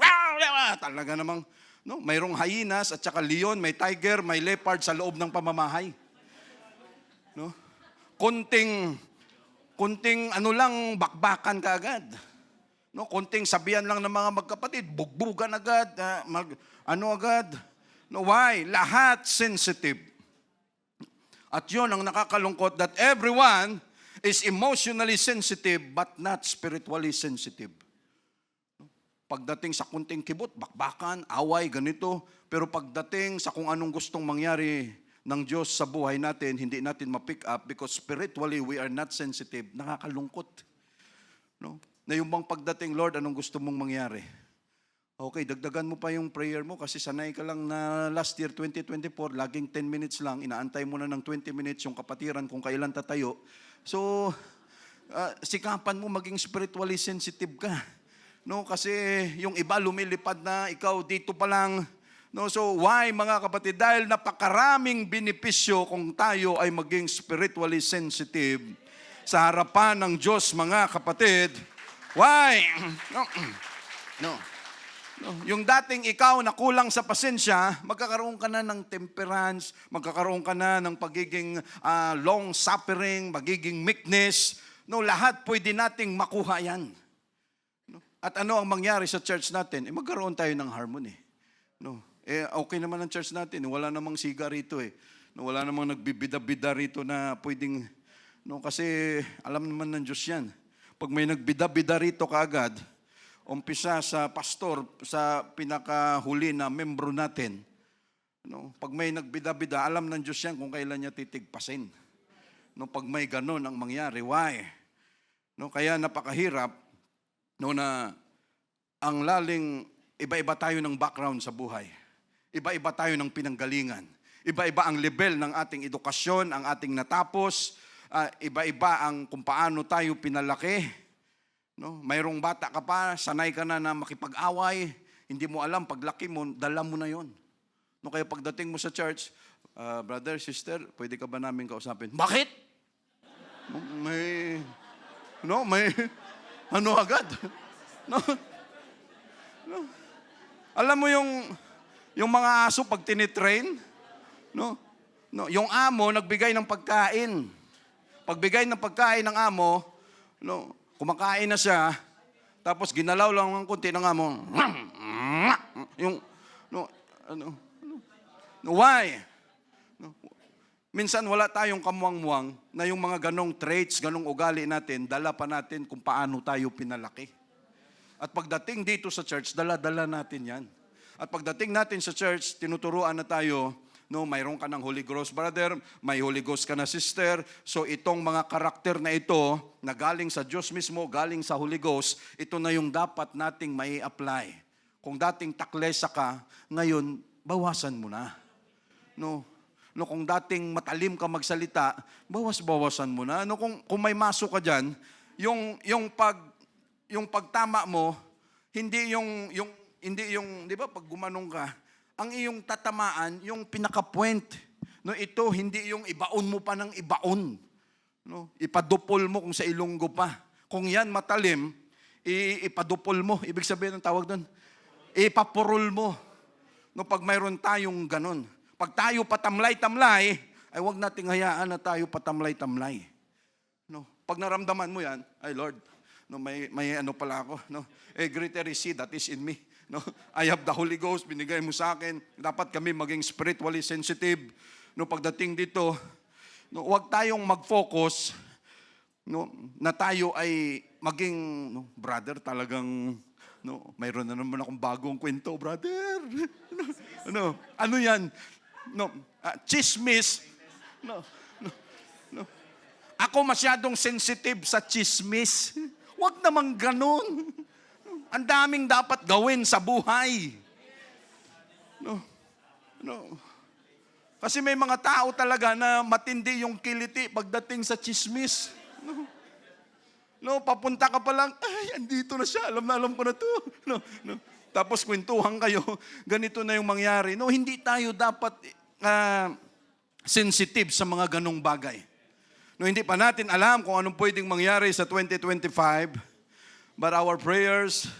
talaga namang, mayroong hyenas at saka leon, may tiger, may leopard sa loob ng pamamahay. No? Kunting bakbakan ka agad. No, kunting sabihan lang ng mga magkapatid, bugbugan agad, agad. No, why? Lahat sensitive. At yun ang nakakalungkot that everyone is emotionally sensitive but not spiritually sensitive. Pagdating sa kunting kibot, bakbakan, away, ganito. Pero pagdating sa kung anong gustong mangyari ng Diyos sa buhay natin, hindi natin ma-pick up because spiritually we are not sensitive. Nakakalungkot. No? Na yung bang pagdating, Lord, anong gusto mong mangyari? Okay, dagdagan mo pa yung prayer mo kasi sanay ka lang na last year, 2024, laging 10 minutes lang. Inaantay mo na ng 20 minutes yung kapatiran kung kailan tatayo. So, sikapan mo maging spiritually sensitive ka. No, kasi yung iba lumilipad na, ikaw dito pa lang. No, so why mga kapatid? Dahil napakaraming benepisyo kung tayo ay maging spiritually sensitive sa harapan ng Diyos, mga kapatid. Why? No. Yung dating ikaw na kulang sa pasensya, magkakaroon ka na ng temperance, magkakaroon ka na ng pagiging long suffering, magiging meekness. No, lahat pwede nating makuha yan. At ano ang mangyari sa church natin? Magkaroon tayo ng harmony. No. Okay naman ang church natin. Wala namang siga rito eh. No, wala namang nagbibida-bida rito na pwedeng, no, kasi alam naman ng Diyos yan. Pag may nagbida-bida rito kaagad, umpisa sa pastor, sa pinakahuli na membro natin, no, pag may nagbida-bida, alam ng Diyos yan kung kailan niya titigpasin. No, pag may ganun ang mangyari, why? No, kaya napakahirap. No, na ang laling, iba-iba tayo ng background sa buhay. Iba-iba tayo ng pinanggalingan. Iba-iba ang level ng ating edukasyon, ang ating natapos. Iba-iba ang kung paano tayo pinalaki. No? Mayroong bata ka pa, sanay ka na makipag-away. Hindi mo alam, paglaki mo, dala mo na yon. No, kaya pagdating mo sa church, brother, sister, pwede ka ba namin kausapin? Bakit? May ano agad? No? Alam mo yung mga aso pag tinitrain, no? Yung amo nagbigay ng pagkain. Pagbigay ng pagkain ng amo, no, kumakain na siya, tapos ginalaw lang ng konti ng amo. Why? No. Minsan wala tayong kamuang-muang na yung mga ganong traits, ganong ugali natin, dala pa natin kung paano tayo pinalaki. At pagdating dito sa church, dala-dala natin yan. At pagdating natin sa church, tinuturuan na tayo, no, mayroon ka ng Holy Ghost brother, may Holy Ghost ka na sister. So itong mga karakter na ito, na galing sa Diyos mismo, galing sa Holy Ghost, ito na yung dapat nating mai apply. Kung dating taklesa ka, ngayon, bawasan mo na. No, kung dating matalim ka magsalita, bawas-bawasan mo na. No, kung may maso ka diyan, yung pagtama mo, hindi yung 'di ba pag gumanong ka, ang iyong tatamaan yung pinaka-point. No, ito hindi yung ibaon mo pa ng ibaon. No, ipadupol mo kung sa Ilonggo pa. Kung yan matalim, ipadupol mo. Ibig sabihin ng tawag doon, ipapurol mo. No, pag mayroon tayong ganun. Pag tayo patamlay-tamlay, ay wag nating hayaan na tayo patamlay-tamlay. No, pag naramdaman mo yan, ay Lord, no, may ano pala ako, no? Greater is He that is in me. No, I have the Holy Ghost, binigay mo sa akin. Dapat kami maging spiritually sensitive. No, pagdating dito, no, wag tayong mag-focus, no, na tayo ay maging, no, brother, talagang, no, mayroon na naman akong bagong kwento, brother. Ano yan? No, chismis. No. Ako masyadong sensitive sa chismis. Huwag namang ganun. Ang daming dapat gawin sa buhay. No. Kasi may mga tao talaga na matindi yung kiliti pagdating sa chismis. No, papunta ka pa lang, ay, andito na siya, alam ko na to. No. Tapos kwentuhan kayo, ganito na yung mangyari. No, hindi tayo dapat sensitive sa mga ganong bagay. No, hindi pa natin alam kung anong pwedeng mangyari sa 2025. But our prayers,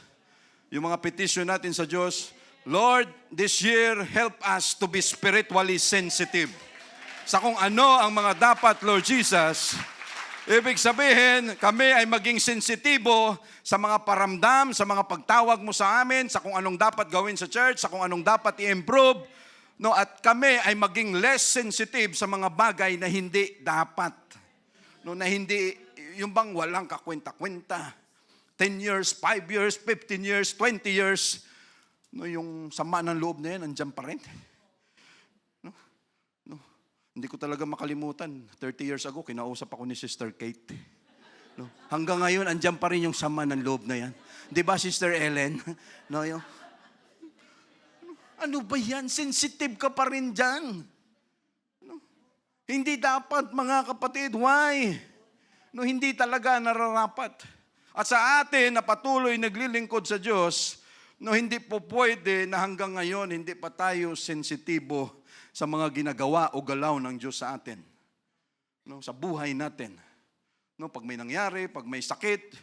yung mga petition natin sa Diyos, Lord, this year, help us to be spiritually sensitive. Sa kung ano ang mga dapat, Lord Jesus. Ibig sabihin, kami ay maging sensitibo sa mga paramdam, sa mga pagtawag mo sa amin, sa kung anong dapat gawin sa church, sa kung anong dapat i-improve. No, at kami ay maging less sensitive sa mga bagay na hindi dapat. No, na hindi yung bang walang kakwenta-kwenta. 10 years, 5 years, 15 years, 20 years. No, yung sama ng loob na yan, andyan pa rin. No? No? Hindi ko talaga makalimutan. 30 years ago, kinausap ako ni Sister Kate. No? Hanggang ngayon, andyan pa rin yung sama ng loob na yan. Di ba, Sister Ellen? No, yung, ano ba yan? Sensitive ka pa rin dyan. No? Hindi dapat, mga kapatid. Why? No, hindi talaga nararapat. At sa atin na patuloy naglilingkod sa Diyos, no, hindi po pwede na hanggang ngayon hindi pa tayo sensitibo sa mga ginagawa o galaw ng Diyos sa atin. No, sa buhay natin. No, pag may nangyari, pag may sakit,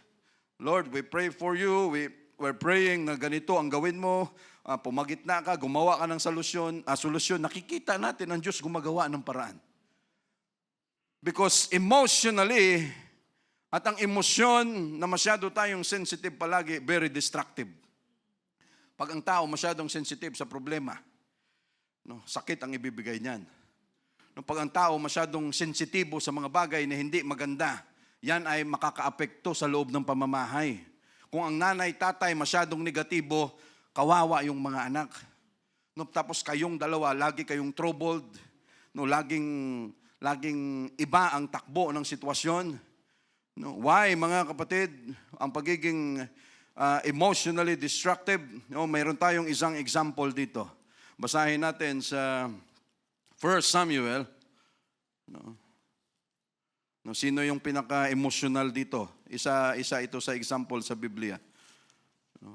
Lord, we pray for you. We're praying na ganito ang gawin mo. Pumagitna ka, gumawa ka ng solusyon. Nakikita natin ang Diyos gumagawa ng paraan. Because emotionally, at ang emosyon na masyado tayong sensitive palagi, very destructive. Pag ang tao masyadong sensitive sa problema, no, sakit ang ibibigay niyan. No, pag ang tao masyadong sensitibo sa mga bagay na hindi maganda, yan ay makakaapekto sa loob ng pamamahay. Kung ang nanay, tatay masyadong negatibo, kawawa yung mga anak. No, tapos kayong dalawa, lagi kayong troubled. No, laging iba ang takbo ng sitwasyon. No, why, mga kapatid, ang pagiging emotionally destructive? No, mayroon tayong isang example dito. Basahin natin sa 1 Samuel. No, sino yung pinaka-emotional dito? Isa ito sa example sa Biblia. 1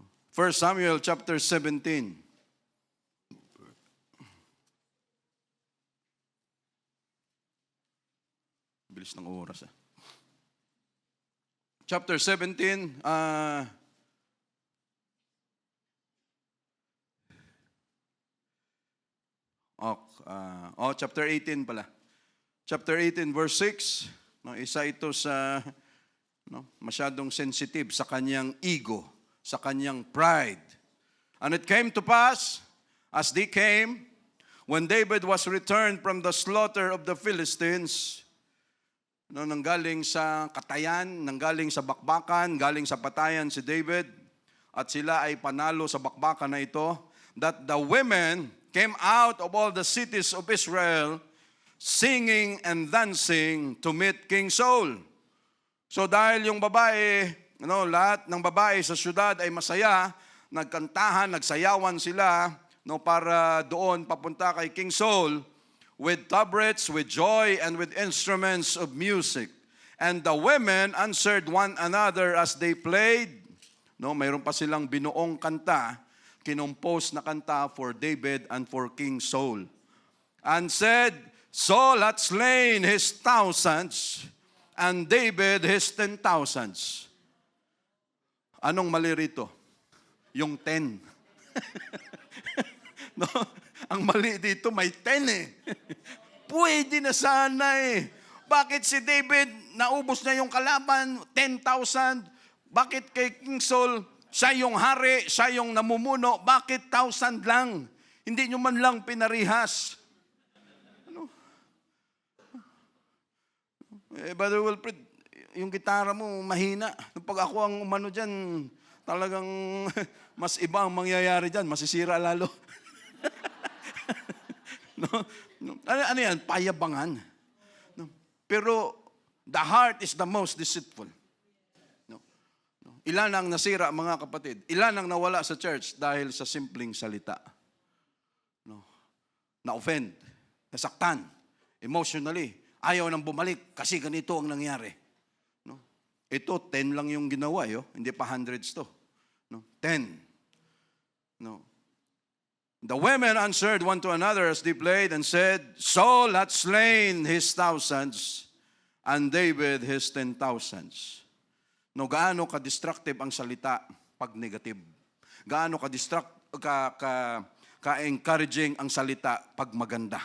Samuel chapter 17. Bilis ng oras. Chapter 17, chapter 18 pala. Chapter 18, verse 6. No, isa ito sa masyadong sensitive sa kanyang ego, sa kanyang pride. And it came to pass, as they came, when David was returned from the slaughter of the Philistines, no, nanggaling sa katayan, nanggaling sa bakbakan, galing sa patayan si David, at sila ay panalo sa bakbakan na ito, that the women came out of all the cities of Israel, singing and dancing to meet King Saul. So dahil yung babae, lahat ng babae sa syudad ay masaya, nagkantahan, nagsayawan sila, para doon papunta kay King Saul, with tabrets, with joy, and with instruments of music. And the women answered one another as they played. Mayroon pa silang binuong kanta, kinompose na kanta for David and for King Saul. And said, Saul hath slain his thousands, and David his 10,000. Anong mali rito? Yung 10. No? Ang mali dito, may 10 eh. Pwede na sana eh. Bakit si David, naubos na yung kalaban, 10,000? Bakit kay King Saul, siya yung hari, siya yung namumuno, bakit 1,000 lang? Hindi nyo man lang pinarihas. Brother Wilfred, yung gitara mo mahina. Pag ako ang umano dyan, talagang mas iba ang mangyayari dyan. Masisira lalo. Ano yan? Payabangan. Pero the heart is the most deceitful. Ilan ang nasira, mga kapatid? Ilan ang nawala sa church dahil sa simpleng salita? Na-offend, nasaktan, emotionally. Ayaw nang bumalik kasi ganito ang nangyari. Ito, 10 lang yung ginawa, hindi pa hundreds to. 10. The women answered one to another as they played and said, Saul hath slain his thousands, and David his 10,000. Gaano ka-destructive ang salita pag negative? Gaano ka-encouraging ang salita pag maganda?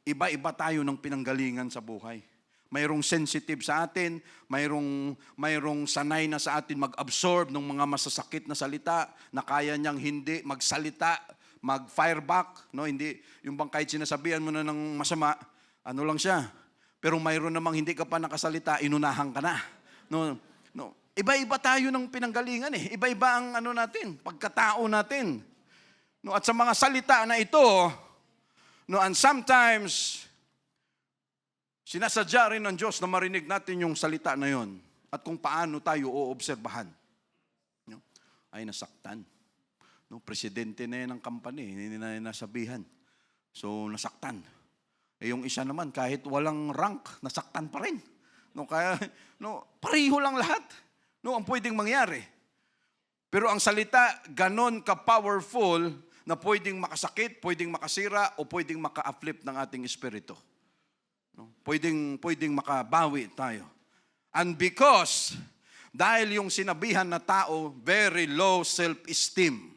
Iba-iba tayo ng pinanggalingan sa buhay. Mayroong sensitive sa atin, mayroong sanay na sa atin mag-absorb ng mga masasakit na salita, na kaya niyang hindi magsalita, mag-fireback, hindi, yung bang kahit sinasabihan mo na ng masama, lang siya, Pero mayroon namang hindi ka pa nakasalita, inunahan ka na. No, no. Iba-iba tayo ng pinanggalingan eh. Iba-iba ang ano natin, pagkatao natin. No, at sa mga salita na ito, no, and sometimes sinasadya rin ng Diyos na marinig natin yung salita na yon at kung paano tayo oobserbahan. No? Ay, nasaktan. No, presidente na yan ng company, hindi na nasabihan. So, nasaktan. Yung isa naman, kahit walang rank, nasaktan pa rin. No, kaya, no, pareho lang lahat. No, ang pwedeng mangyari. Pero ang salita, ganon ka-powerful na pwedeng makasakit, pwedeng makasira, o pwedeng maka-afflict ng ating espiritu. No, pwedeng makabawi tayo. And because, dahil yung sinabihan na tao, very low self-esteem.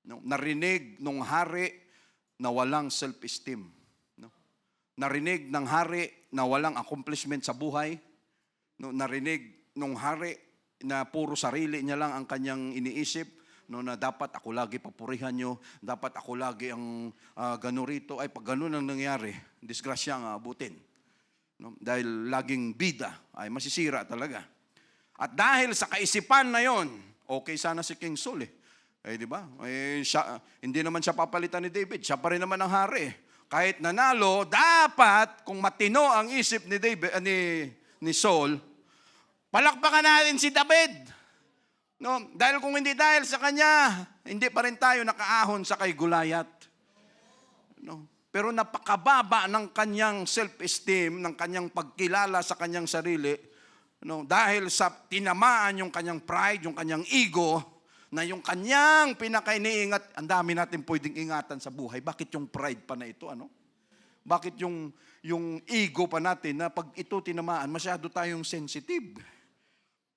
No, narinig nung hari na walang self-esteem. No? Narinig ng hari na walang accomplishment sa buhay. No, narinig nung hari na puro sarili niya lang ang kanyang iniisip. No, na dapat ako lagi papurihan nyo, dapat ako lagi ang gano rito. Ay, pag gano'n ang nangyari, disgrasya ang abutin. No? Dahil laging bida, ay masisira talaga. At dahil sa kaisipan na yon, okay sana si King Saul eh. Eh, di ba? Eh, hindi naman siya papalitan ni David. Siya pa rin naman ang hari. Kahit nanalo, dapat, kung matino ang isip ni David, ni Saul, palakpakan natin si David. No, dahil kung hindi dahil sa kanya, hindi pa rin tayo nakaahon sa kay Goliath. No? Pero napakababa ng kanyang self-esteem, ng kanyang pagkilala sa kanyang sarili, no? Dahil sa tinamaan yung kanyang pride, yung kanyang ego, na yung kanyang pinakainiingat, ang dami natin pwedeng ingatan sa buhay. Bakit yung pride pa na ito? Ano? Bakit yung ego pa natin na pag ito tinamaan, masyado tayong sensitive.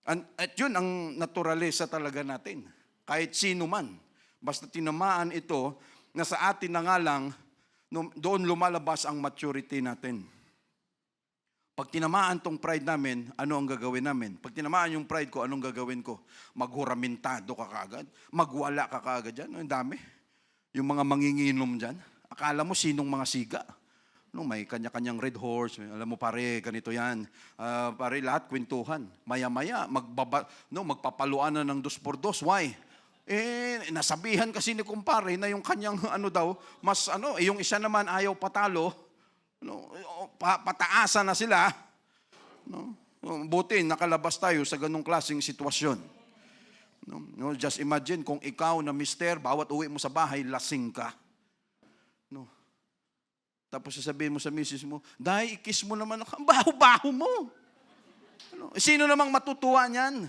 At yun ang naturalesa talaga natin. Kahit sino man. Basta tinamaan ito, na sa atin na nga lang, doon lumalabas ang maturity natin. Pag tinamaan tong pride namin, ano ang gagawin namin? Pag tinamaan yung pride ko, anong gagawin ko? Maghuramentado ka kaagad? Magwala ka kaagad dyan? Ang dami. Yung mga manginginom dyan. Akala mo sinong mga siga? No, may kanya-kanyang red horse. Alam mo pare, ganito yan. Pare, lahat kwentuhan. Maya-maya, magpapaluan na ng 2x2. Why? Nasabihan kasi ni kumpare na yung kanyang yung isa naman ayaw patalo. No, pataasan na sila. No? Buti, nakalabas tayo sa ganong klaseng sitwasyon. No, just imagine kung ikaw na mister, bawat uwi mo sa bahay, lasing ka. No. Tapos sasabihin mo sa misis mo, "Day, ikis mo naman ako." Ang baho-baho mo. Ano? Sino namang matutuwa niyan?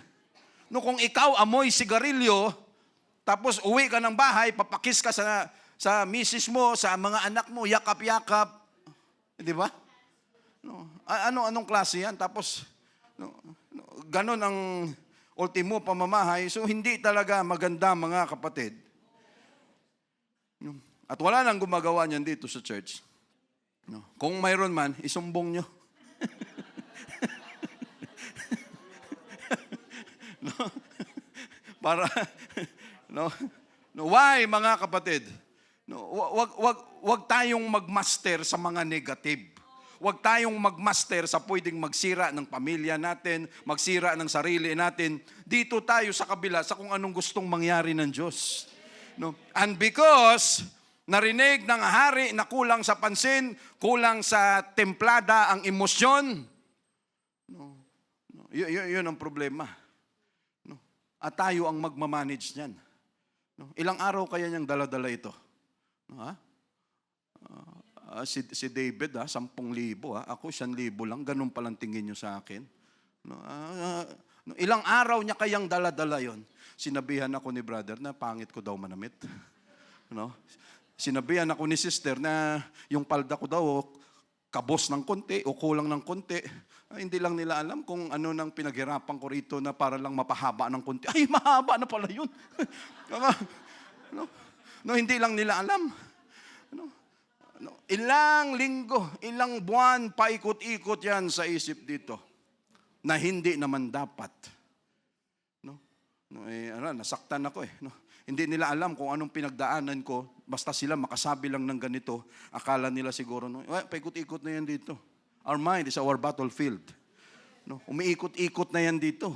No, kung ikaw amoy sigarilyo, tapos uwi ka ng bahay, papakis ka sa misis mo, sa mga anak mo, yakap-yakap. Di ba? No, anong klase yan? Tapos, ganon ang ultimo pamamahay. So, hindi talaga maganda, mga kapatid. At wala nang gumagawa niyan dito sa church. No. Kung mayroon man, isumbong nyo. No? Para, no? Why, mga kapatid? No, wag tayong magmaster sa mga negative. Wag tayong magmaster sa pwedeng magsira ng pamilya natin, magsira ng sarili natin. Dito tayo sa kabila sa kung anong gustong mangyari ng Diyos. No? And because narinig ng hari na kulang sa pansin, kulang sa templada ang emosyon, yun ang problema. No? At tayo ang magmamanage niyan. No? Ilang araw kaya niyang dala-dala ito? Si David, 10,000. Ako 1,000 lang. Ganun palang tingin niyo sa akin. Ilang araw niya kayang dala-dala yon. Sinabihan ako ni brother na pangit ko daw manamit. No? Sinabihan ako ni sister na yung palda ko daw kabos ng konti o kulang ng konti. Hindi lang nila alam kung ano nang pinaghirapan ko rito na para lang mapahaba ng konti. Ay, mahaba na pala yun. Hindi lang nila alam. Ilang linggo, ilang buwan, paikot-ikot yan sa isip dito na hindi naman dapat. Nasaktan ako . Hindi nila alam kung anong pinagdaanan ko. Basta sila makasabi lang ng ganito. Akala nila siguro, paikot-ikot na yan dito. Our mind is our battlefield. No, umiikot-ikot na yan dito.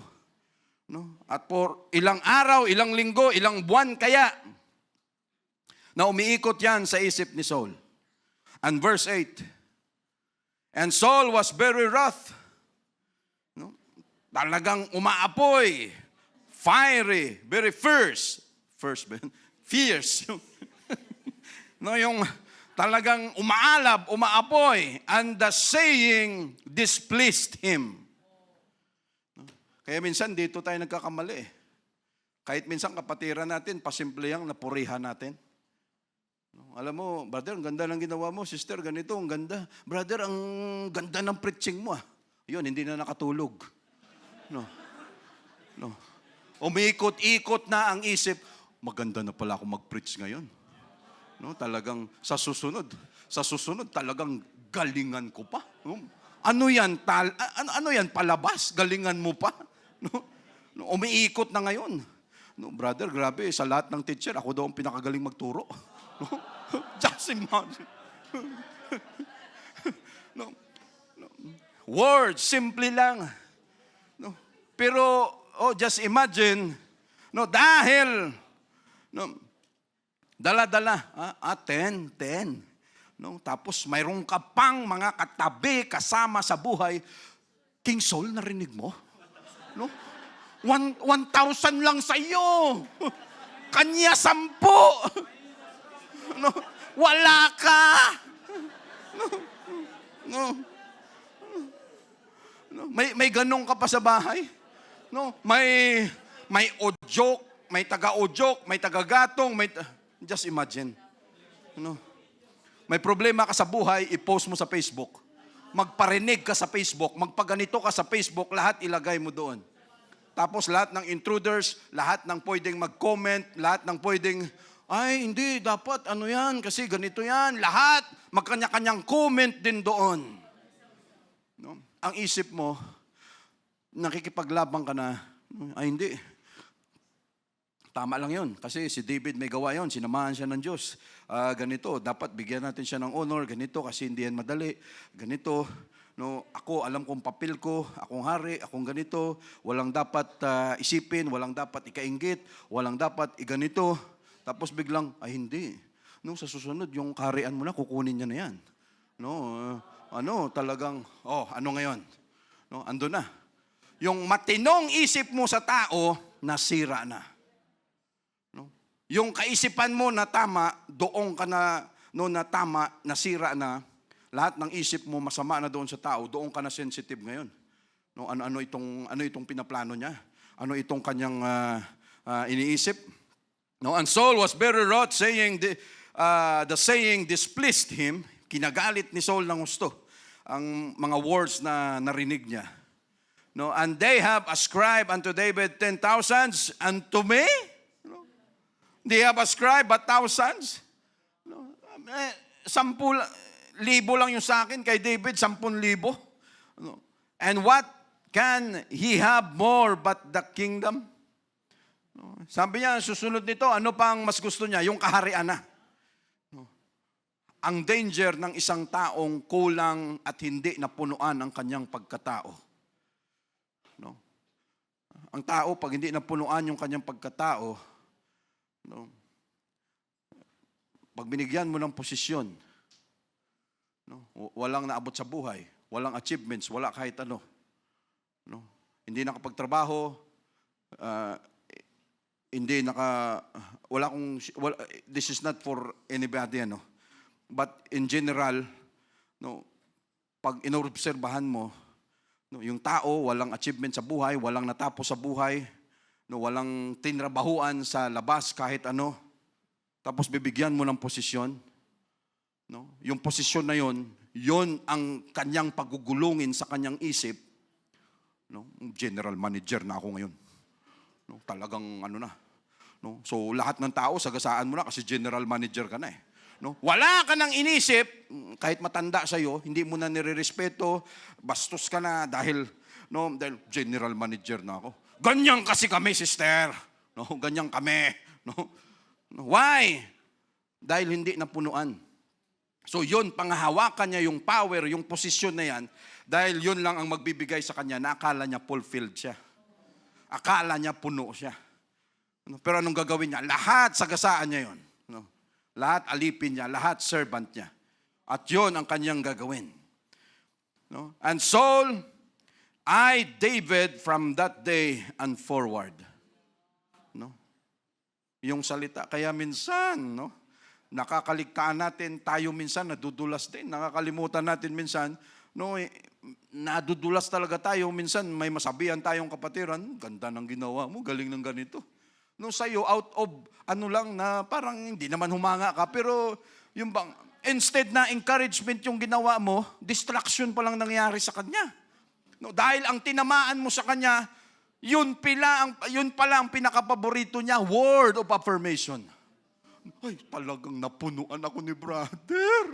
No? At for ilang araw, ilang linggo, ilang buwan kaya na umiikot yan sa isip ni Saul. And verse 8, and Saul was very wroth. No? Talagang umaapoy, fiery, very fierce. Fierce. No, yung talagang umaalab, umaapoy, and the saying displeased him. Kaya minsan dito tayo nagkakamali eh. Kahit minsan kapatiran natin, pasimple yang napurihan natin. Alam mo, brother, ang ganda ng ginawa mo. Sister, ganito, ang ganda. Brother, ang ganda ng preaching mo. Yun, hindi na nakatulog. No. Umiikot-ikot na ang isip, maganda na pala ako mag-preach ngayon. No, talagang sa susunod talagang galingan ko pa. No? Ano yan palabas? Galingan mo pa? No? Umiikot na ngayon. No, brother, grabe, sa lahat ng teacher, ako daw ang pinakagaling magturo. No? Just imagine. No. Words, simple lang. No. Pero, just imagine, no, dahil, no, dala-dala, 10. No, tapos mayroon ka pang mga katabi kasama sa buhay. King Saul, narinig mo? No? 1,000 lang sa iyo. Kanya 10. No, wala ka. No. May ganong ka pa sa bahay? No, may odyok, may taga-odyok, may taga-gatong, just imagine. No. May problema ka sa buhay, i-post mo sa Facebook. Magparinig ka sa Facebook, magpaganito ka sa Facebook, lahat ilagay mo doon. Tapos lahat ng intruders, lahat ng pwedeng mag-comment, lahat ng pwedeng, ay hindi, dapat ano yan, kasi ganito yan. Lahat, magkanya-kanyang comment din doon. No? Ang isip mo, nakikipaglabang ka na, ay hindi. Tama lang yun. Kasi si David may gawa yun. Sinamahan siya ng Diyos. Ganito, dapat bigyan natin siya ng honor. Ganito, kasi hindi yan madali. Ganito, no, ako, alam kong papel ko. Akong hari, akong ganito. Walang dapat isipin, walang dapat ikainggit, walang dapat iganito. Tapos biglang, ay hindi. No, sa susunod, yung kaharian mo na, kukunin niya na yan. No, talagang, ano ngayon? No, ando na. Yung matinong isip mo sa tao, nasira na. Yung kaisipan mo na tama, doon ka na, na tama, nasira na, lahat ng isip mo masama na doon sa tao, doon ka na sensitive ngayon. No, ano itong pinaplano niya? Ano itong kanyang iniisip? No, and Saul was very wroth, saying the saying displeased him. Kinagalit ni Saul ng gusto ang mga words na narinig niya. No, and they have ascribed unto David 10,000s, and to me, they have ascribed but thousands. 10,000 lang yung sa akin, kay David 10,000. And what can he have more but the kingdom? Sabi niya, susunod nito, ano pang mas gusto niya? Yung kaharian na. Ang danger ng isang taong kulang at hindi napunuan ang kanyang pagkatao. No? Ang tao, pag hindi napunuan yung kanyang pagkatao, no, pag binigyan mo ng posisyon, no, walang naabot sa buhay, walang achievements, wala kahit ano. No? Hindi nakapagtrabaho, this is not for anybody, ano. But in general, no, pag inobserbahan mo, no, yung tao, walang achievement sa buhay, walang natapos sa buhay, no, walang tinrabahuan sa labas kahit ano, tapos bibigyan mo ng posisyon, no, yung posisyon na yon ang kanyang pagugulungin sa kanyang isip, no, general manager na ako ngayon. No, talagang ano na. No, so lahat ng tao, sagasaan mo na kasi general manager ka na eh. No? Wala ka nang inisip, kahit matanda sa'yo, hindi mo na nirerespeto, bastos ka na dahil general manager na ako. Ganyan kasi kami, sister. No? Ganyan kami. No? Why? Dahil hindi napunuan. So yun, panghahawakan niya yung power, yung posisyon na yan, dahil yun lang ang magbibigay sa kanya na akala niya fulfilled siya. Akala niya puno siya. Pero anong gagawin niya? Lahat sagasaan niya yun. Lahat alipin niya, lahat servant niya. At yun ang kanyang gagawin. And Saul, David, from that day and forward. Yung salita, kaya minsan, nakakaligtaan natin, tayo minsan nadudulas din. Nakakalimutan natin minsan, nadudulas talaga tayo. Minsan may masabihan tayong kapatiran, ganda ng ginawa mo, galing ng ganito. Sa'yo, out of na parang hindi naman humanga ka, pero yung bang, instead na encouragement yung ginawa mo, distraction pa lang nangyari sa kanya. Dahil ang tinamaan mo sa kanya, yun pala ang pinakapaborito niya, word of affirmation. Ay, talagang napunuan ako ni brother.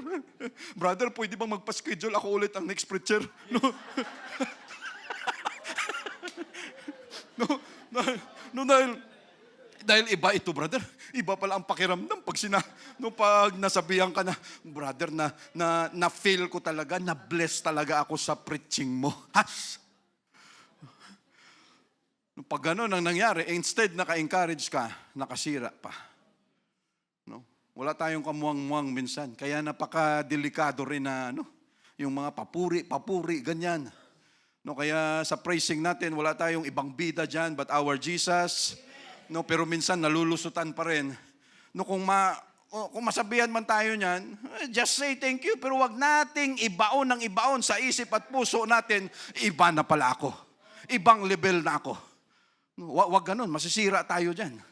Brother, pwede bang magpa-schedule ako ulit ang next preacher? Dahil iba ito, brother. Iba pala ang pakiramdam pag pag nasabihan ka na, brother, na feel ko talaga, na-bless talaga ako sa preaching mo. Pag gano'n ang nangyari, instead naka-encourage ka, nakasira pa. Wala tayong kamuang-muang minsan. Kaya napaka-delikado rin na yung mga papuri, ganyan. Kaya sa praising natin, wala tayong ibang bida dyan but our Jesus. Pero minsan nalulusutan pa rin. Kung masabihan man tayo niyan, just say thank you. Pero wag nating ibaon ng ibaon sa isip at puso natin, iba na pala ako. Ibang level na ako. Wag ganun, masisira tayo dyan.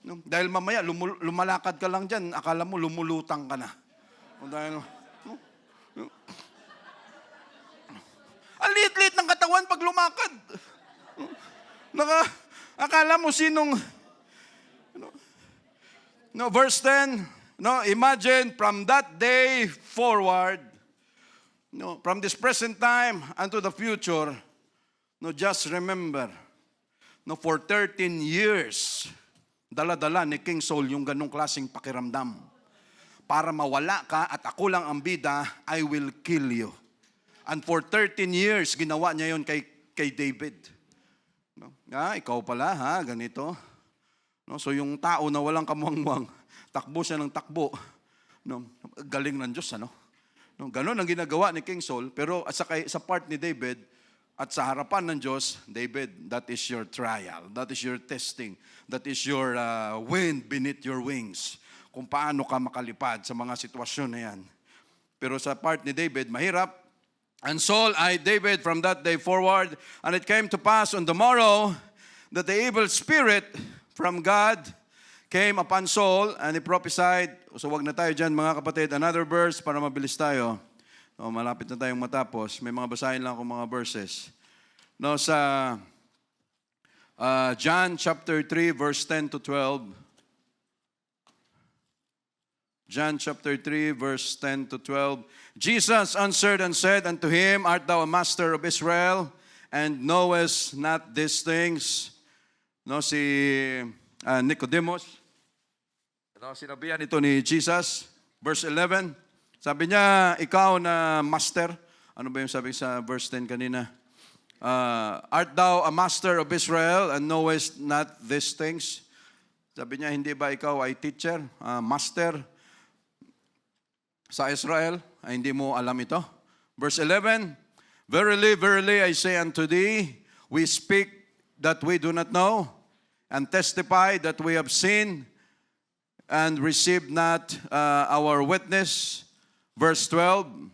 Dahil mamaya, lumalakad ka lang dyan, akala mo lumulutang ka na. Dahil, ang liit-liit ng katawan pag lumakad. Akala mo sinong, verse 10, imagine from that day forward, from this present time unto the future, just remember, for 13 years, dala-dala ni King Saul yung ganong klaseng pakiramdam. Para mawala ka at ako lang ang bida, I will kill you. And for 13 years, ginawa niya yon kay David. Ikaw pala, ganito. So yung tao na walang kamuang-muang, takbo siya ng takbo. Galing ng Diyos, Ganon ang ginagawa ni King Saul, pero sa part ni David, at sa harapan ng Diyos, David, that is your trial. That is your testing. That is your wind beneath your wings. Kung paano ka makalipad sa mga sitwasyon na yan. Pero sa part ni David, mahirap. And Saul eyed David from that day forward. And it came to pass on the morrow that the evil spirit from God came upon Saul and he prophesied. So wag na tayo dyan mga kapatid. Another verse para mabilis tayo. Malapit na tayong matapos. May mga basahin lang akong mga verses. Sa John chapter 3, verse 10 to 12. John chapter 3, verse 10 to 12. Jesus answered and said unto him, Art thou a master of Israel, and knowest not these things? Si Nicodemus. Sinabihan ito ni Jesus. Verse 11. Sabi niya, ikaw na master. Ano ba yung sabi sa verse 10 kanina? Art thou a master of Israel and knowest not these things? Sabi niya, hindi ba ikaw ay teacher, master sa Israel? Ay hindi mo alam ito? Verse 11, Verily, verily, I say unto thee, we speak that we do not know, and testify that we have seen, and receive not our witness. Verse 12.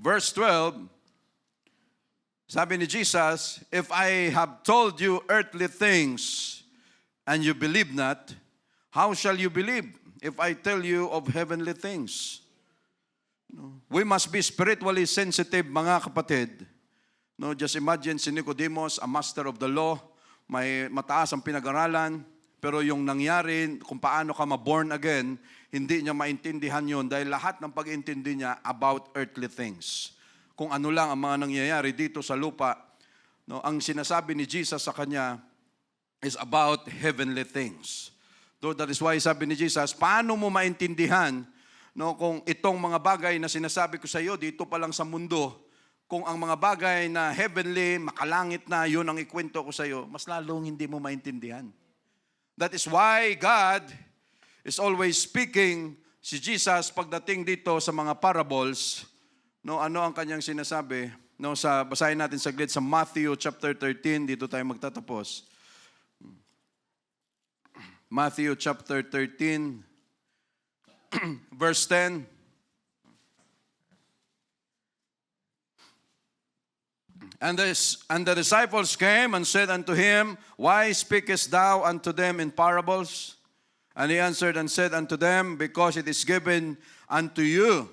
Verse 12, sabi ni Jesus, if I have told you earthly things and you believe not, how shall you believe if I tell you of heavenly things? We must be spiritually sensitive, mga kapatid. Just imagine si Nicodemus, a master of the law, may mataas ang pinag-aralan, pero yung nangyari, kung paano ka ma-born again, hindi niya maintindihan yun dahil lahat ng pag-intindi niya about earthly things. Kung ano lang ang mga nangyayari dito sa lupa, ang sinasabi ni Jesus sa kanya is about heavenly things. So that is why sabi ni Jesus, paano mo maintindihan, no, kung itong mga bagay na sinasabi ko sa iyo dito pa lang sa mundo, kung ang mga bagay na heavenly, makalangit na, yun ang ikwento ko sa iyo, mas lalong hindi mo maintindihan. That is why God is always speaking, si Jesus pagdating dito sa mga parables, no, ano ang kanyang sinasabi? No, basahin natin saglit sa Matthew chapter 13, dito tayo magtatapos. Matthew chapter 13, verse 10. And the disciples came and said unto him, Why speakest thou unto them in parables? And he answered and said unto them, Because it is given unto you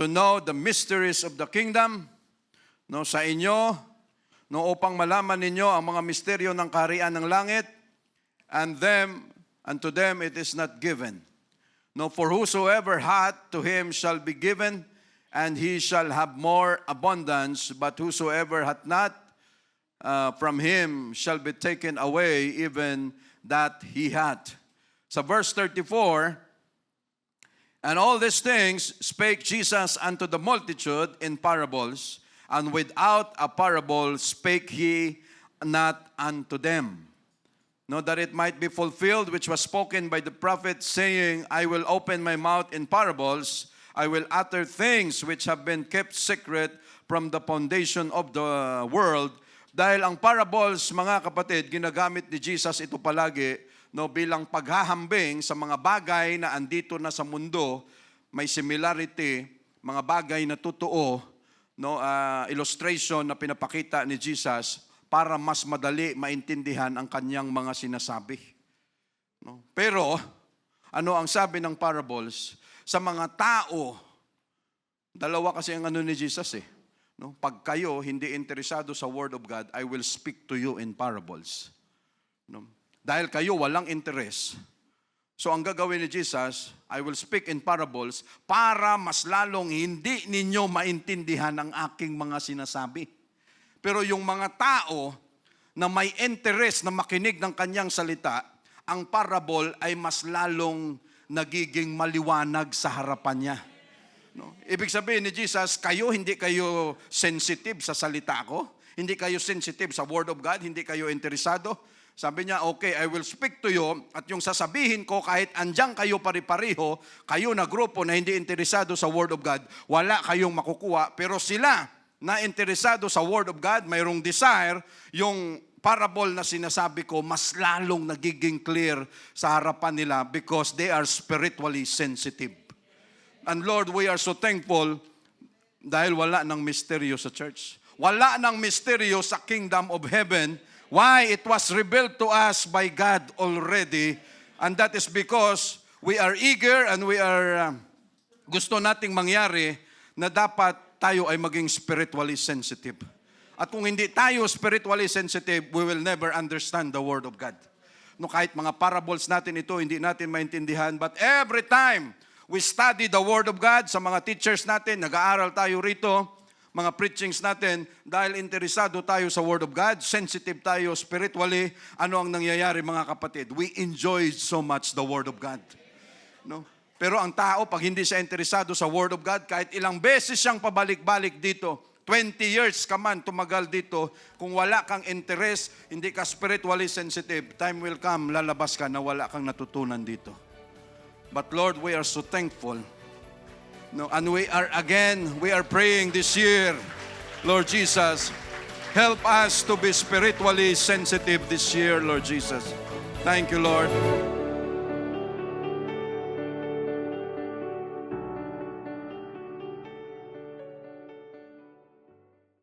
to know the mysteries of the kingdom. No, sa inyo, no, upang malaman ninyo ang mga misteryo ng kaharian ng langit, and unto them it is not given. No, for whosoever hath, to him shall be given, and he shall have more abundance, but whosoever hath not, from him shall be taken away even that he hath. Sa verse 34, and all these things spake Jesus unto the multitude in parables, and without a parable spake he not unto them. No, that it might be fulfilled which was spoken by the prophet, saying, I will open my mouth in parables, I will utter things which have been kept secret from the foundation of the world. Dahil ang parables, mga kapatid, ginagamit ni Jesus ito palagi, no, bilang paghahambing sa mga bagay na andito na sa mundo, may similarity, mga bagay na totoo, no, illustration na pinapakita ni Jesus para mas madali maintindihan ang kanyang mga sinasabi. No? Pero, ano ang sabi ng parables? Sa mga tao, dalawa kasi ang ano ni Jesus eh. No? Pag kayo hindi interesado sa Word of God, I will speak to you in parables. No? Dahil kayo walang interest, so ang gagawin ni Jesus, I will speak in parables para mas lalong hindi ninyo maintindihan ang aking mga sinasabi. Pero yung mga tao na may interest na makinig ng kanyang salita, ang parable ay mas lalong nagiging maliwanag sa harapan niya. No? Ibig sabihin ni Jesus, hindi kayo sensitive sa salita ko, hindi kayo sensitive sa Word of God, hindi kayo interesado. Sabi niya, okay, I will speak to you, at yung sasabihin ko, kahit andyan kayo pari-pariho, kayo na grupo na hindi interesado sa Word of God, wala kayong makukuha. Pero sila na interesado sa Word of God, mayroong desire, yung parable na sinasabi ko, mas lalong nagiging clear sa harapan nila because they are spiritually sensitive. And Lord, we are so thankful dahil wala ng misteryo sa church. Wala ng misteryo sa kingdom of heaven. Why? It was revealed to us by God already, and that is because we are eager and we are gusto nating mangyari na dapat tayo ay maging spiritually sensitive. At kung hindi tayo spiritually sensitive, we will never understand the Word of God. No, kahit mga parables natin ito, hindi natin maintindihan, but every time we study the Word of God, sa mga teachers natin, nag-aaral tayo rito, mga preachings natin, dahil interesado tayo sa Word of God, sensitive tayo spiritually, ano ang nangyayari mga kapatid? We enjoy so much the Word of God. No? Pero ang tao, pag hindi siya interesado sa Word of God, kahit ilang beses siyang pabalik-balik dito, 20 years ka man tumagal dito, kung wala kang interest, hindi ka spiritually sensitive, time will come, lalabas ka na wala kang natutunan dito. But Lord, we are so thankful. No, and we are praying this year, Lord Jesus, help us to be spiritually sensitive this year, Lord Jesus. Thank you, Lord.